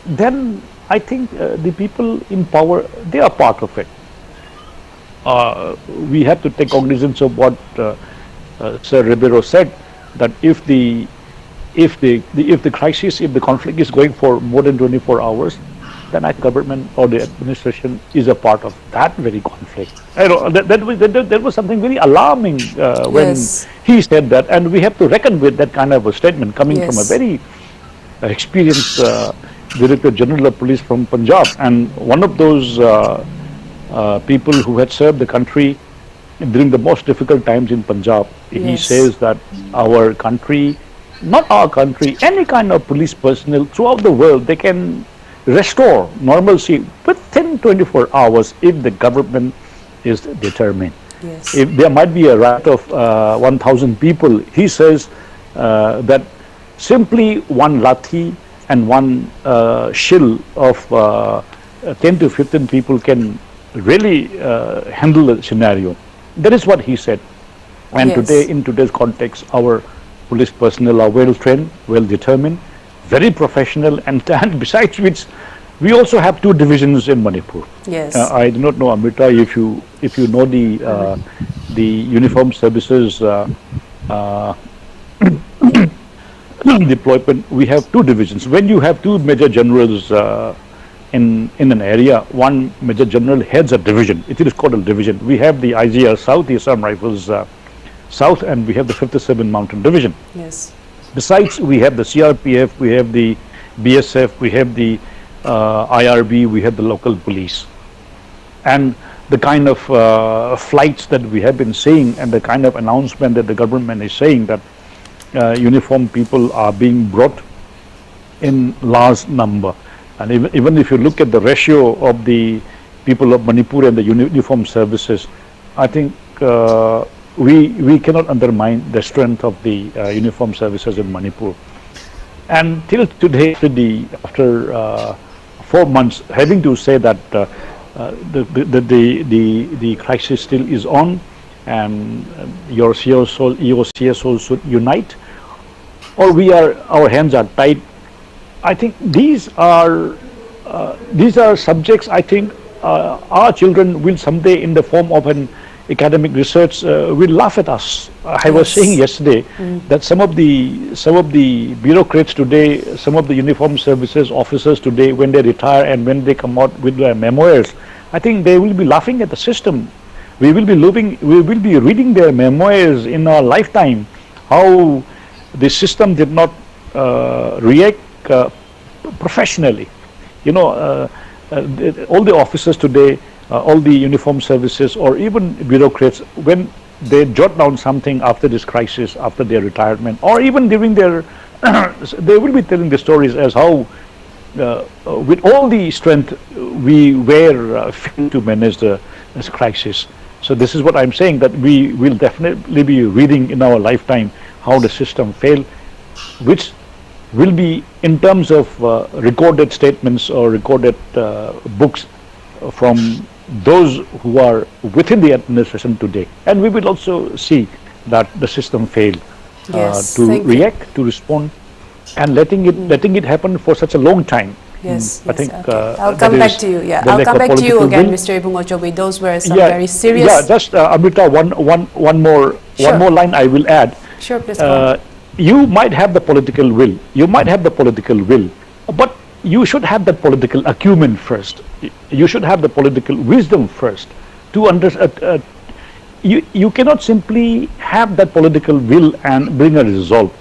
then I think the people in power, they are part of it. We have to take cognizance of what Sir Ribeiro said, that if the crisis, if the conflict is going for more than 24 hours, then the government or the administration is a part of that very conflict. I know that was something very alarming when Yes. he said that, and we have to reckon with that kind of a statement coming Yes. from a very experienced Director General of Police from Punjab, and one of those people who had served the country during the most difficult times in Punjab. He Yes. says that our country, not our country, any kind of police personnel throughout the world, they can restore normalcy within 24 hours if the government is determined. Yes. If there might be a riot of 1,000 people, he says that simply one lathi and one shill of 10 to 15 people can really handle the scenario. That is what he said. And Yes. today, in today's context, our police personnel are well trained, well determined, very professional, and besides which, we also have 2 divisions in Manipur. Yes. I do not know, Amrita, if you know the uniformed services deployment. We have 2 divisions. When you have 2 major generals in an area, one major general heads a division. It is called a division. We have the IGR South, the Assam Rifles South, and we have the 57 Mountain Division. Yes. Besides, we have the CRPF, we have the BSF, we have the IRB, we have the local police. And the kind of flights that we have been seeing and the kind of announcement that the government is saying that uniformed people are being brought in large number. And even if you look at the ratio of the people of Manipur and the uniformed services, I think we cannot undermine the strength of the uniformed services in Manipur. And till today, after 4 months, having to say that the crisis still is on, and your CSOs should unite. or our hands are tied. I think these are subjects. I think our children will someday, in the form of an academic research, will laugh at us. I was saying yesterday that some of the bureaucrats today, some of the uniformed services officers today, when they retire and when they come out with their memoirs, I think they will be laughing at the system. We will be reading their memoirs in our lifetime, how the system did not react professionally. You know, all the officers today, all the uniformed services, or even bureaucrats, when they jot down something after this crisis, after their retirement, or even during their, they will be telling the stories as how, with all the strength, we were failing to manage this crisis. So this is what I'm saying, that we will definitely be reading in our lifetime how the system failed, which will be in terms of recorded statements or recorded books from those who are within the administration today. And we will also see that the system failed to react, to respond, and letting it happen for such a long time. Yes, I think I'll come back to you. Yeah, I'll come back to you again, Mr. Ibungochoubi. Those were some very serious. Yeah, just Amrita, one more line I will add. Sure, please. You might have the political will. You might have the political will, but you should have that political acumen first. You should have the political wisdom first to understand. You cannot simply have that political will and bring a result.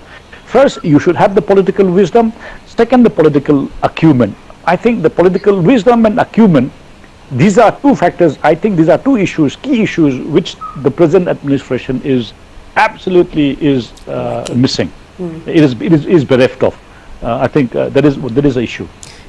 First, you should have the political wisdom. Second, the political acumen. I think the political wisdom and acumen, these are two factors. I think these are two issues, key issues, which the present administration is absolutely missing. It is bereft of. I think that is an issue.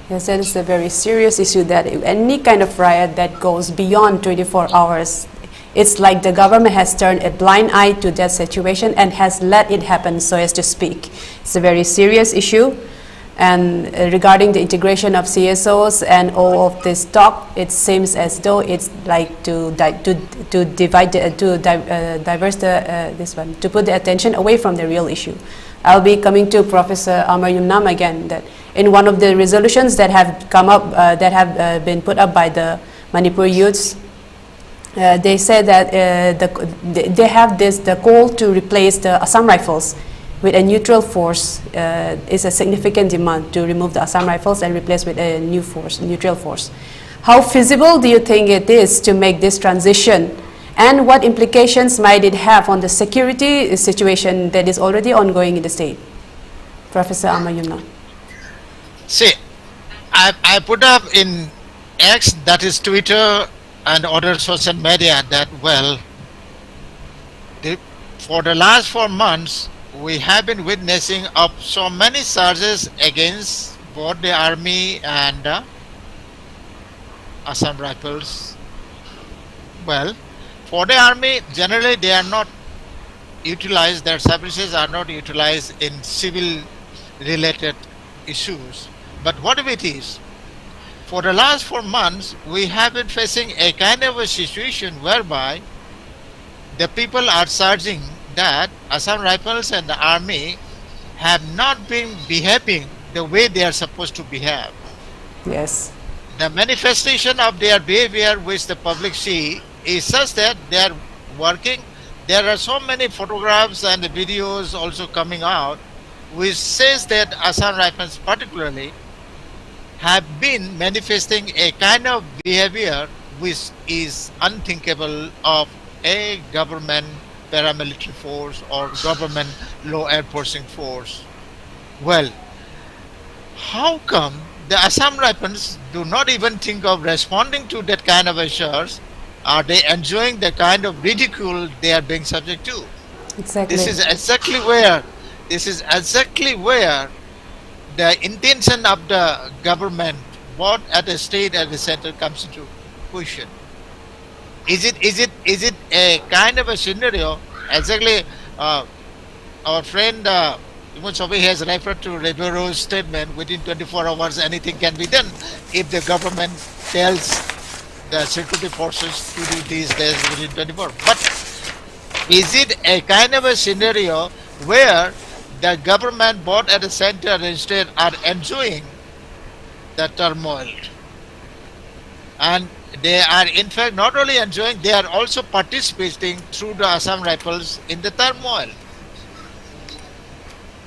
Yes, that is a very serious issue, that any kind of riot that goes beyond 24 hours, it's like the government has turned a blind eye to that situation and has let it happen, so as to speak. It's a very serious issue. And regarding the integration of CSOs and all of this talk, it seems as though it's like to put the attention away from the real issue. I'll be coming to Professor Amar Yumnam again, that in one of the resolutions that have come up, that have been put up by the Manipur youths, they say that they have the call to replace the Assam Rifles with a neutral force. Is a significant demand to remove the Assam Rifles and replace with a new force, neutral force. How feasible do you think it is to make this transition, and what implications might it have on the security situation that is already ongoing in the state? Professor Amar Yumnam. See, I put up in X, that is Twitter and other social media, that for the last 4 months we have been witnessing of so many charges against both the army and Assam Rifles. Well, for the army, generally they are not utilized, their services are not utilized in civil related issues. But whatever it is, for the last 4 months we have been facing a kind of a situation whereby the people are charging that Assam Rifles and the army have not been behaving the way they are supposed to behave. Yes. The manifestation of their behavior which the public see is such that they are working. There are so many photographs and videos also coming out which says that Assam Rifles particularly have been manifesting a kind of behavior which is unthinkable of a government paramilitary force or government law enforcing force. Well, how come the Assam Rifles do not even think of responding to that kind of assaults? Are they enjoying the kind of ridicule they are being subject to? Exactly. This is exactly where the intention of the government, both at the state and the center, comes into question. Is it a kind of a scenario? Exactly, our friend Ibungochoubi has referred to Ribero's statement, within 24 hours anything can be done if the government tells the security forces to do these days within 24. But is it a kind of a scenario where the government, both at the center and state, are enjoying the turmoil. And they are in fact not only enjoying, they are also participating through the Assam Rifles in the turmoil.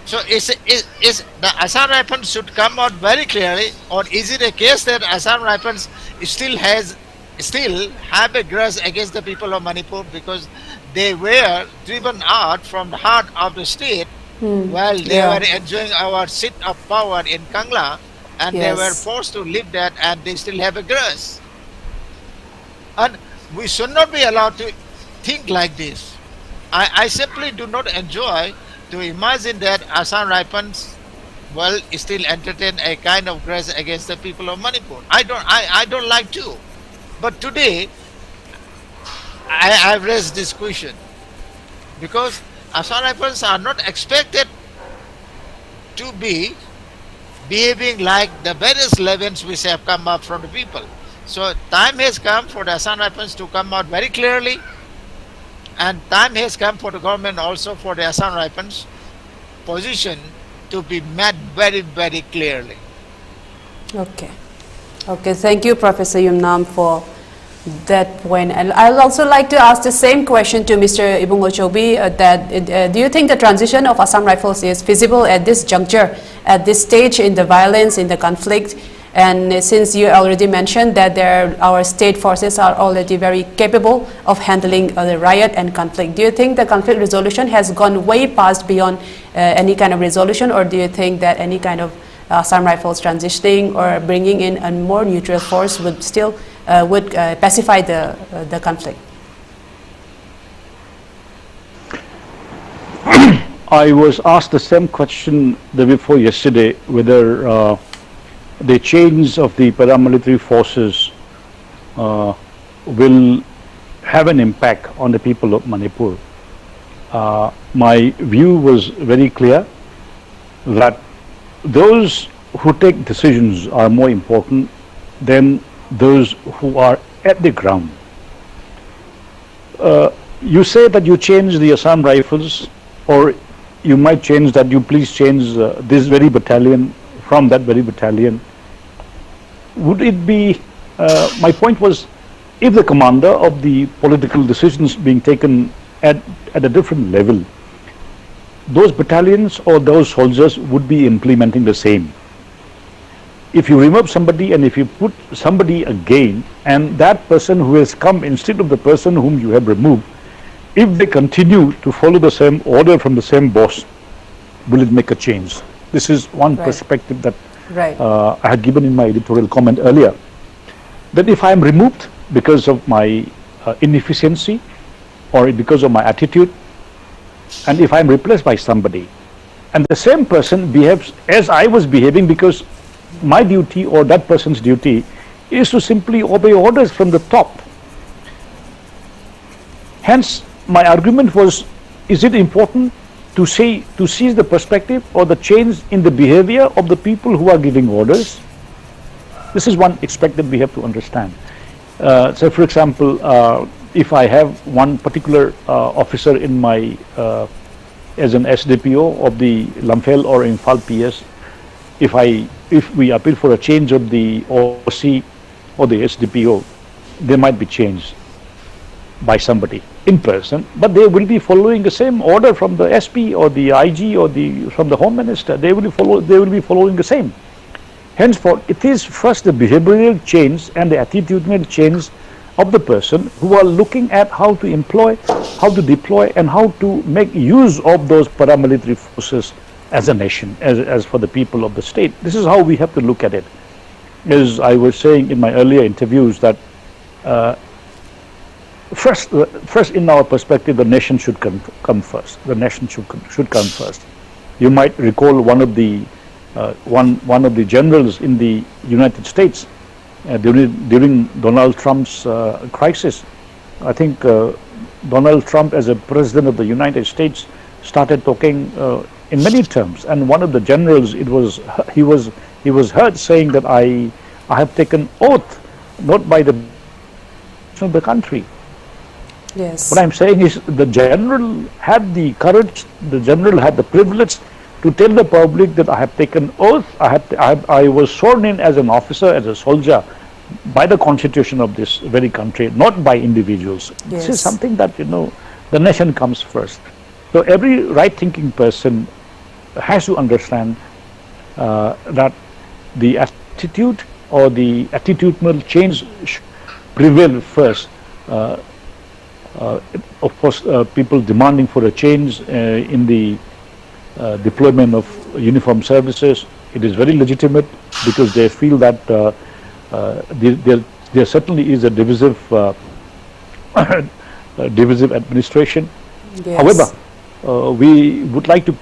So is the Assam Rifles should come out very clearly, or is it a case that Assam Rifles still have a grudge against the people of Manipur because they were driven out from the heart of the state while they were enjoying our seat of power in Kangla, and they were forced to leave that, and they still have a grudge. And we should not be allowed to think like this. I simply do not enjoy to imagine that Assam Rifles will still entertain a kind of grudge against the people of Manipur. I don't like to. But today, I've raised this question because Assam Rifles are not expected to be behaving like the various levels which have come up from the people. So time has come for the Assam Rifles to come out very clearly, and time has come for the government also for the Assam Rifles position to be met very, very clearly. Okay. Okay, thank you, Professor Yumnam, for that point. And I'll also like to ask the same question to Mr. Ibungochoubi, do you think the transition of Assam Rifles is feasible at this juncture, at this stage in the violence, in the conflict? And since you already mentioned that our state forces are already very capable of handling the riot and conflict, do you think the conflict resolution has gone way past beyond any kind of resolution, or do you think that any kind of Assam Rifles transitioning or bringing in a more neutral force would still pacify the conflict? I was asked the same question the day before yesterday, whether the change of the paramilitary forces will have an impact on the people of Manipur. My view was very clear that those who take decisions are more important than those who are at the ground. You say that you change the Assam Rifles, or you might change that, you please change this very battalion from that very battalion. Would it be, my point was, if the commander of the political decisions being taken at a different level, those battalions or those soldiers would be implementing the same. If you remove somebody and if you put somebody again, and that person who has come instead of the person whom you have removed, if they continue to follow the same order from the same boss, will it make a change? This is one perspective that I had given in my editorial comment earlier, that if I am removed because of my inefficiency or because of my attitude, and if I am replaced by somebody, and the same person behaves as I was behaving, because my duty or that person's duty is to simply obey orders from the top. Hence, my argument was, is it important to seize the perspective or the change in the behavior of the people who are giving orders? This is one aspect that we have to understand. So, for example, if I have one particular officer in my as an SDPO of the Lamphel or Imphal PS, if we appeal for a change of the OC or the SDPO, they might be changed by somebody in person, but they will be following the same order from the SP or the IG or from the Home Minister. They will be following the same. Henceforth, it is first the behavioral change and the attitudinal change of the person who are looking at how to employ, how to deploy, and how to make use of those paramilitary forces as a nation, as for the people of the state. This is how we have to look at it. As I was saying in my earlier interviews, that first in our perspective, the nation should come first. The nation should come first. You might recall one of the generals in the United States during Donald Trump's crisis. I think Donald Trump, as a president of the United States, started talking in many terms, and one of the generals, he was heard saying that I have taken oath not by the of the country. Yes. What I'm saying is, the general had the courage, the general had the privilege to tell the public that I have taken oath, I was sworn in as an officer, as a soldier, by the constitution of this very country, not by individuals. This is Yes. something that, the nation comes first. So every right-thinking person has to understand that the attitude or the attitudinal change prevail first. Of course, people demanding for a change in the deployment of uniformed services, it is very legitimate because they feel that there certainly is a divisive divisive administration. Yes. However, we would like to.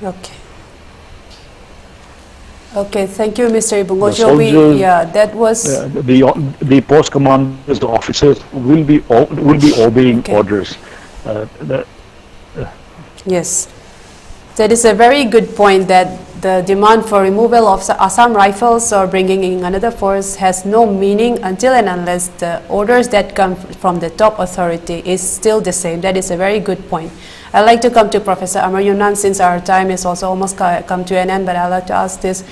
Okay. Okay, thank you, Mr. The Ibungochoubi. soldiers, Yeah, that was the post commanders, the officers will be obeying Okay. orders. yes. That is a very good point, that the demand for removal of Assam Rifles or bringing in another force has no meaning until and unless the orders that come from the top authority is still the same. That is a very good point. I'd like to come to Professor Amar Yumnam, since our time is also almost come to an end, but I'd like to ask this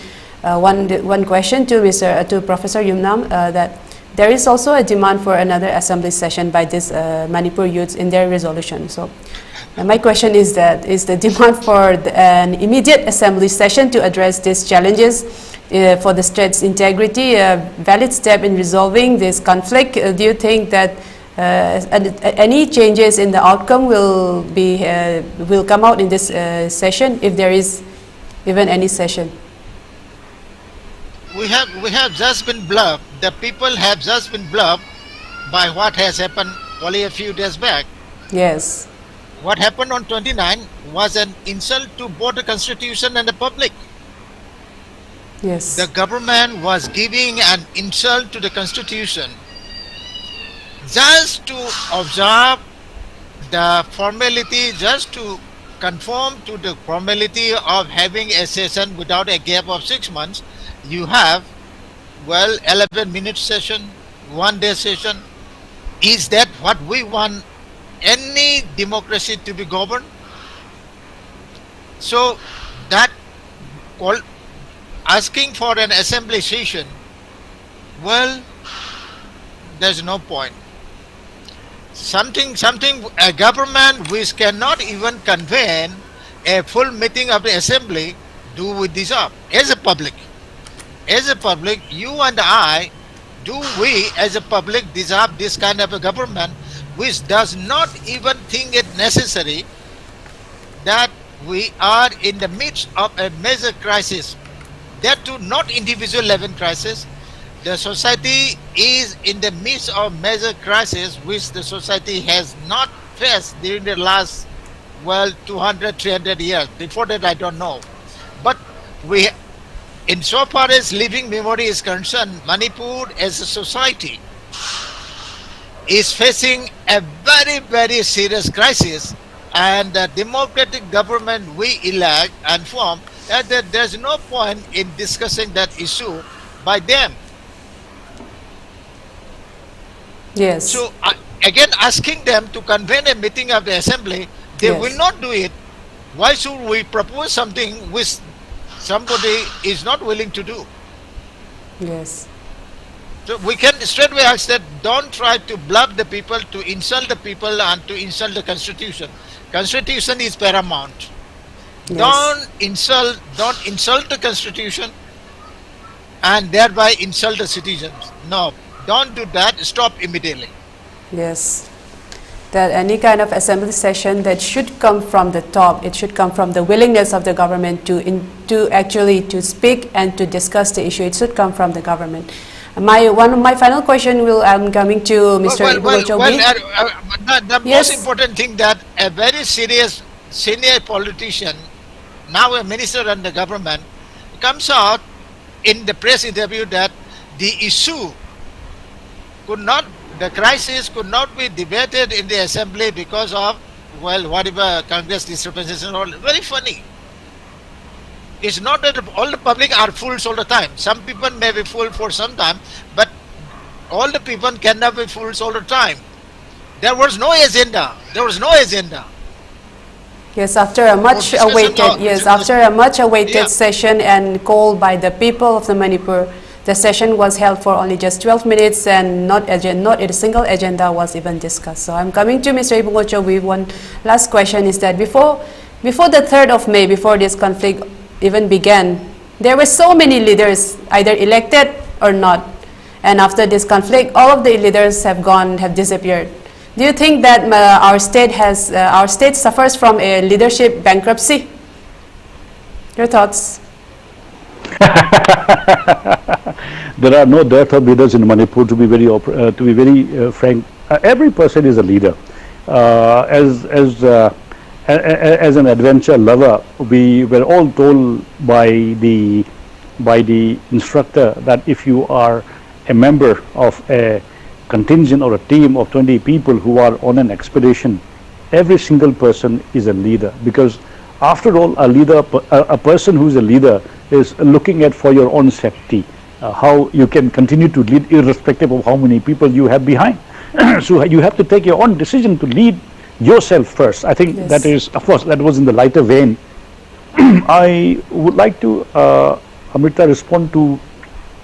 one question to Professor Yumnam, that there is also a demand for another assembly session by this Manipur youths in their resolution. So my question is that, is the demand for an immediate assembly session to address these challenges for the state's integrity a valid step in resolving this conflict? Do you think that any changes in the outcome will come out in this session, if there is even any session? We have just been bluffed. The people have just been bluffed by what has happened only a few days back. Yes. What happened on 29 was an insult to both the constitution and the public. Yes. The government was giving an insult to the constitution just to observe the formality, just to conform to the formality of having a session without a gap of 6 months. You have, 11-minute session, 1-day session. Is that what we want any democracy to be governed? So that asking for an assembly session, there's no point. A government which cannot even convene a full meeting of the assembly do with this up. As a public, you and I, do we as a public deserve this kind of a government which does not even think it necessary that we are in the midst of a major crisis, that too not individual level crisis. The society is in the midst of major crisis which the society has not faced during the last 200, 300 years. Before that I don't know. But we, insofar as living memory is concerned, Manipur as a society is facing a very, very serious crisis, and the democratic government we elect and form, that there's no point in discussing that issue by them. Yes. So again, asking them to convene a meeting of the assembly, they Yes. will not do it. Why should we propose something which somebody is not willing to do? Yes. So we can straightway ask that don't try to bluff the people, to insult the people and to insult the constitution. Constitution is paramount. Yes. Don't insult the constitution and thereby insult the citizens. No, don't do that. Stop immediately. Yes. That any kind of assembly session that should come from the top, it should come from the willingness of the government to actually speak and to discuss the issue. It should come from the government. My final question I'm coming to Mr. Ibungochoubi. The Yes. most important thing, that a very serious senior politician, now a minister in the government, comes out in the press interview that the issue the crisis could not be debated in the assembly because of, whatever Congress dispensation. Very funny. It's not that all the public are fools all the time. Some people may be fooled for some time, but all the people cannot be fools all the time. There was no agenda. Yes, after a much discussion awaited, now. yes, after a much awaited Yeah. session and called by the people of the Manipur, the session was held for only just 12 minutes and not a single agenda was even discussed. So I'm coming to Mr. Ibungochoubi. One last question is that before the 3rd of May, before this conflict even began, there were so many leaders either elected or not. And after this conflict, all of the leaders have disappeared. Do you think that our state suffers from a leadership bankruptcy? Your thoughts? There are no dearth of leaders in Manipur, to be very frank. Every person is a leader. As an adventure lover, we were all told by the instructor that if you are a member of a contingent or a team of 20 people who are on an expedition, every single person is a leader, because after all, a person who is a leader is looking at for your own safety, how you can continue to lead irrespective of how many people you have behind. So you have to take your own decision to lead yourself first. I think Yes. that is, of course, that was in the lighter vein. I would like to, Amrita, respond to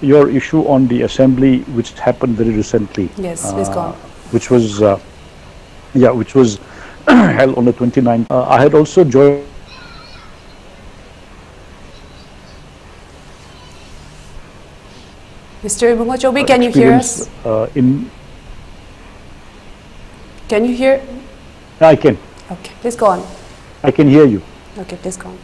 your issue on the assembly which happened very recently. Yes, please go on. Which was held on the 29th. I had also joined. Mr. Ibungochoubi, can you hear us? Can you hear? I can. Okay, please go on. I can hear you. Okay, please go on.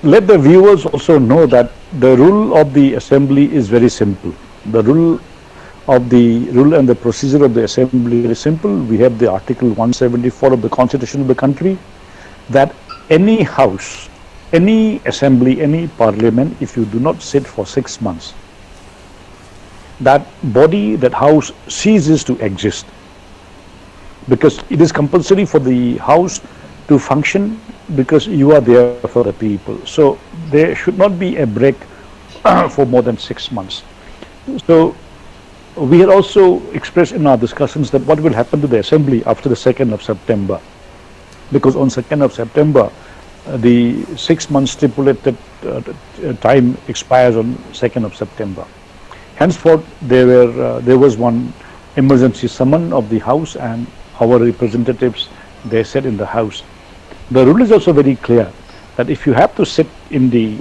Let the viewers also know that the rule of the assembly is very simple. The rule and the procedure of the assembly is very simple. We have the Article 174 of the Constitution of the country, that any house, any assembly, any parliament, if you do not sit for 6 months, that body, that house ceases to exist, because it is compulsory for the house to function, because you are there for the people. So there should not be a break for more than 6 months. So we had also expressed in our discussions that what will happen to the assembly after the 2nd of September, because on 2nd of September the 6 months stipulated time expires on 2nd of September. Henceforth there was one emergency summon of the house, and our representatives, they sat in the house. The rule is also very clear that if you have to sit in the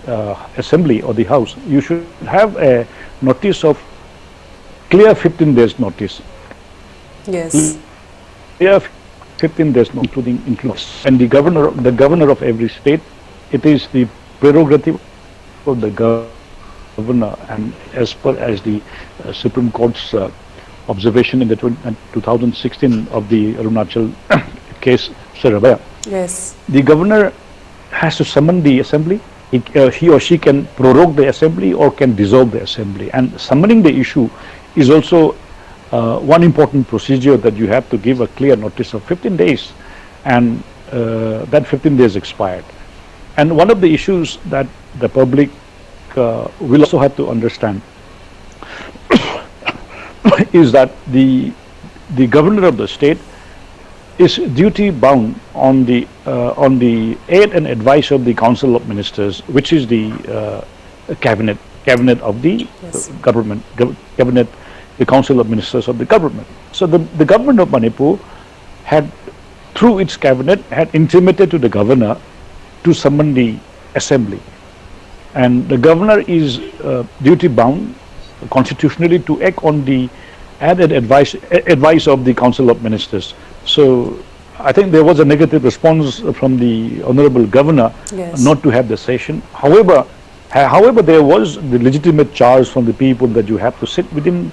assembly or the house, you should have a notice of clear 15 days notice. Yes. Clear 15 days, including and the governor of every state, it is the prerogative of the governor, and as per as the Supreme Court's observation in the 2016 of the Arunachal case, Sarabaya. Yes. The governor has to summon the assembly. He or she can prorogue the assembly or can dissolve the assembly. And summoning the issue is also one important procedure, that you have to give a clear notice of 15 days, and that 15 days expired. And one of the issues that the public will also have to understand is that the governor of the state is duty bound on the aid and advice of the Council of Ministers, which is the cabinet of the Yes. government, the Council of Ministers of the government. So the government of Manipur had, through its cabinet, had intimated to the governor to summon the assembly, and the governor is duty bound constitutionally to act on the added advice of the Council of Ministers. So I think there was a negative response from the Honorable Governor, Yes. not to have the session. However, there was the legitimate charge from the people that you have to sit within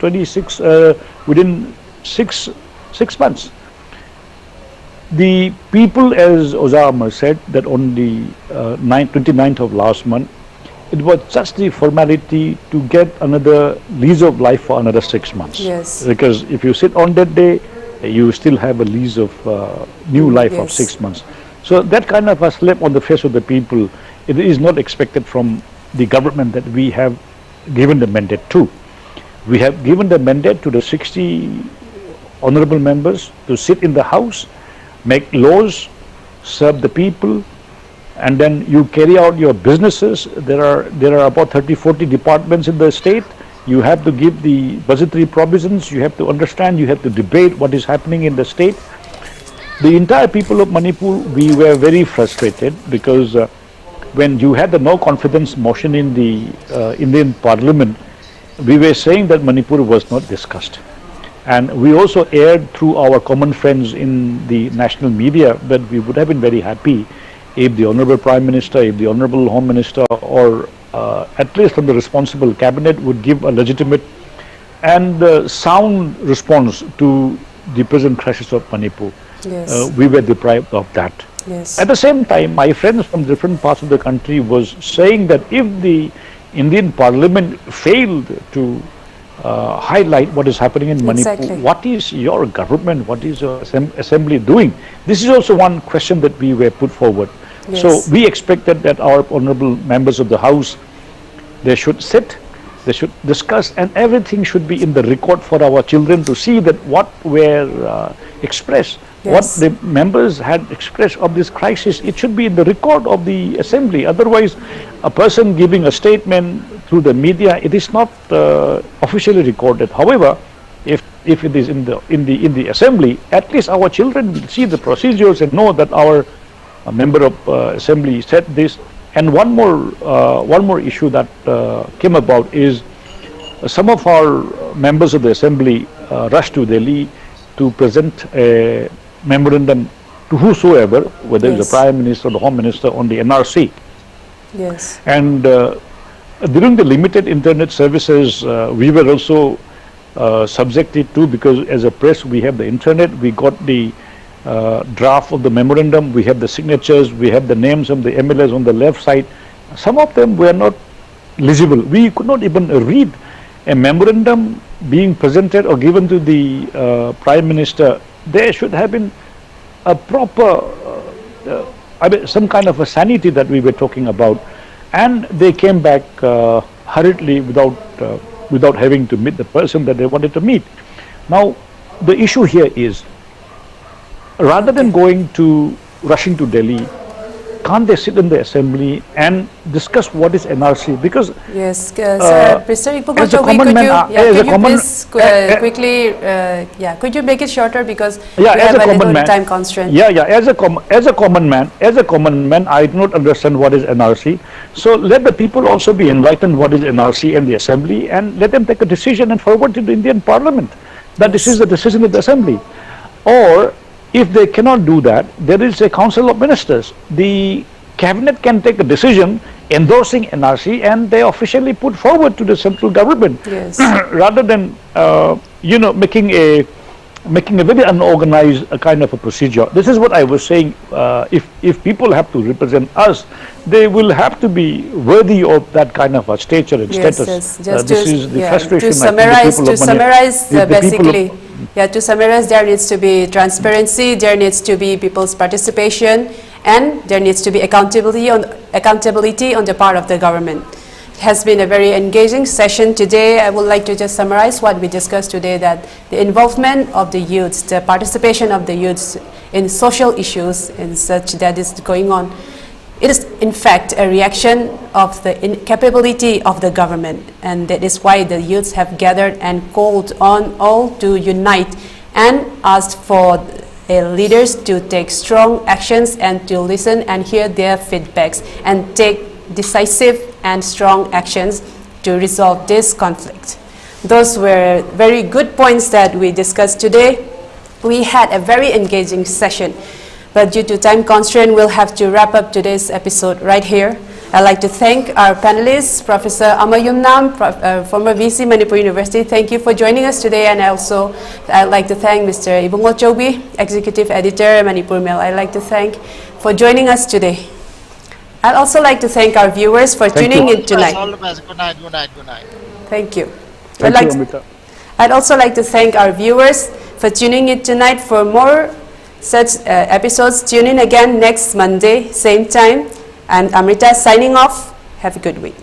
6 months. The people, as Amar said, that on the 29th of last month, it was just the formality to get another lease of life for another 6 months. Yes. Because if you sit on that day, you still have a lease of new life of Yes. 6 months. So that kind of a slap on the face of the people, it is not expected from the government that we have given the mandate to. We have given the mandate to the 60 honorable members to sit in the house make laws, serve the people, and then you carry out your businesses. There are about 30-40 departments in the state. You have to give the budgetary provisions, you have to understand, you have to debate what is happening in the state. The entire people of Manipur, we were very frustrated because when you had the no confidence motion in the Indian Parliament, we were saying that Manipur was not discussed. And we also aired through our common friends in the national media that we would have been very happy if the Honorable Prime Minister, if the Honorable Home Minister, or at least from the responsible cabinet would give a legitimate and sound response to the present crisis of Manipur. Yes. We were deprived of that. Yes. At the same time, my friends from different parts of the country was saying that if the Indian Parliament failed to highlight what is happening in Manipur, Exactly. what is your government, what is your assembly doing? This is also one question that we were put forward. Yes. So we expected that our honorable members of the House, they should sit, they should discuss, and everything should be in the record for our children to see that what were expressed, Yes. what the members had expressed of this crisis, it should be in the record of the assembly. Otherwise, a person giving a statement through the media, it is not officially recorded. However, if it is in the assembly, at least our children will see the procedures and know that our member of assembly said this. And one more issue that came about is some of our members of the assembly rushed to Delhi to present a memorandum to whosoever, whether it's Yes. the Prime Minister or the Home Minister, on the NRC. Yes. And during the limited internet services, we were also subjected to, because as a press we have the internet, we got the draft of the memorandum, we have the signatures, we have the names of the MLAs on the left side. Some of them were not legible. We could not even read a memorandum being presented or given to the Prime Minister. There should have been a proper, some kind of a sanity that we were talking about, and they came back hurriedly without having to meet the person that they wanted to meet. Now, the issue here is, rather than rushing to Delhi, can't they sit in the assembly and discuss what is NRC? Because Yes, sir, Mr. as a Ibungochoubi, common could man, you, as a could you common- please quickly, could you make it shorter because we as have a a common little man, time constraint. as a common man, I do not understand what is NRC. So let the people also be enlightened what is NRC and the assembly, and let them take a decision and forward to the Indian Parliament that this is the decision of the assembly. Or if they cannot do that, there is a Council of Ministers. The cabinet can take a decision endorsing NRC, and they officially put forward to the central government, Yes. rather than making a very unorganized kind of a procedure. This is what I was saying. If people have to represent us, they will have to be worthy of that kind of a stature and Yes, status. yes. Just This is the frustration. to I think the summarize, people of Manipur- the people of- basically, to summarize, there needs to be transparency, there needs to be people's participation, and there needs to be accountability on the part of the government. It has been a very engaging session today. I would like to just summarize what we discussed today, that the involvement of the youths, the participation of the youths in social issues and such that is going on, it is in fact a reaction of the incapability of the government, and that is why the youths have gathered and called on all to unite and asked for leaders to take strong actions and to listen and hear their feedbacks and take decisive and strong actions to resolve this conflict. Those were very good points that we discussed today. We had a very engaging session, but due to time constraint, we'll have to wrap up today's episode right here. I'd like to thank our panelists, Professor Amar Yumnam, former VC Manipur University. Thank you for joining us today. And also, I'd like to thank Mr. Ibungochoubi, Executive Editor, Manipur Mail. I'd like to thank for joining us today. I'd also like to thank our viewers for tuning in tonight. All the best. Good night, good night, good night. Thank you. Thank you, Amrita. I'd also like to thank our viewers for tuning in tonight. For more such episodes, tune in again next Monday, same time. I'm Amrita signing off. Have a good week.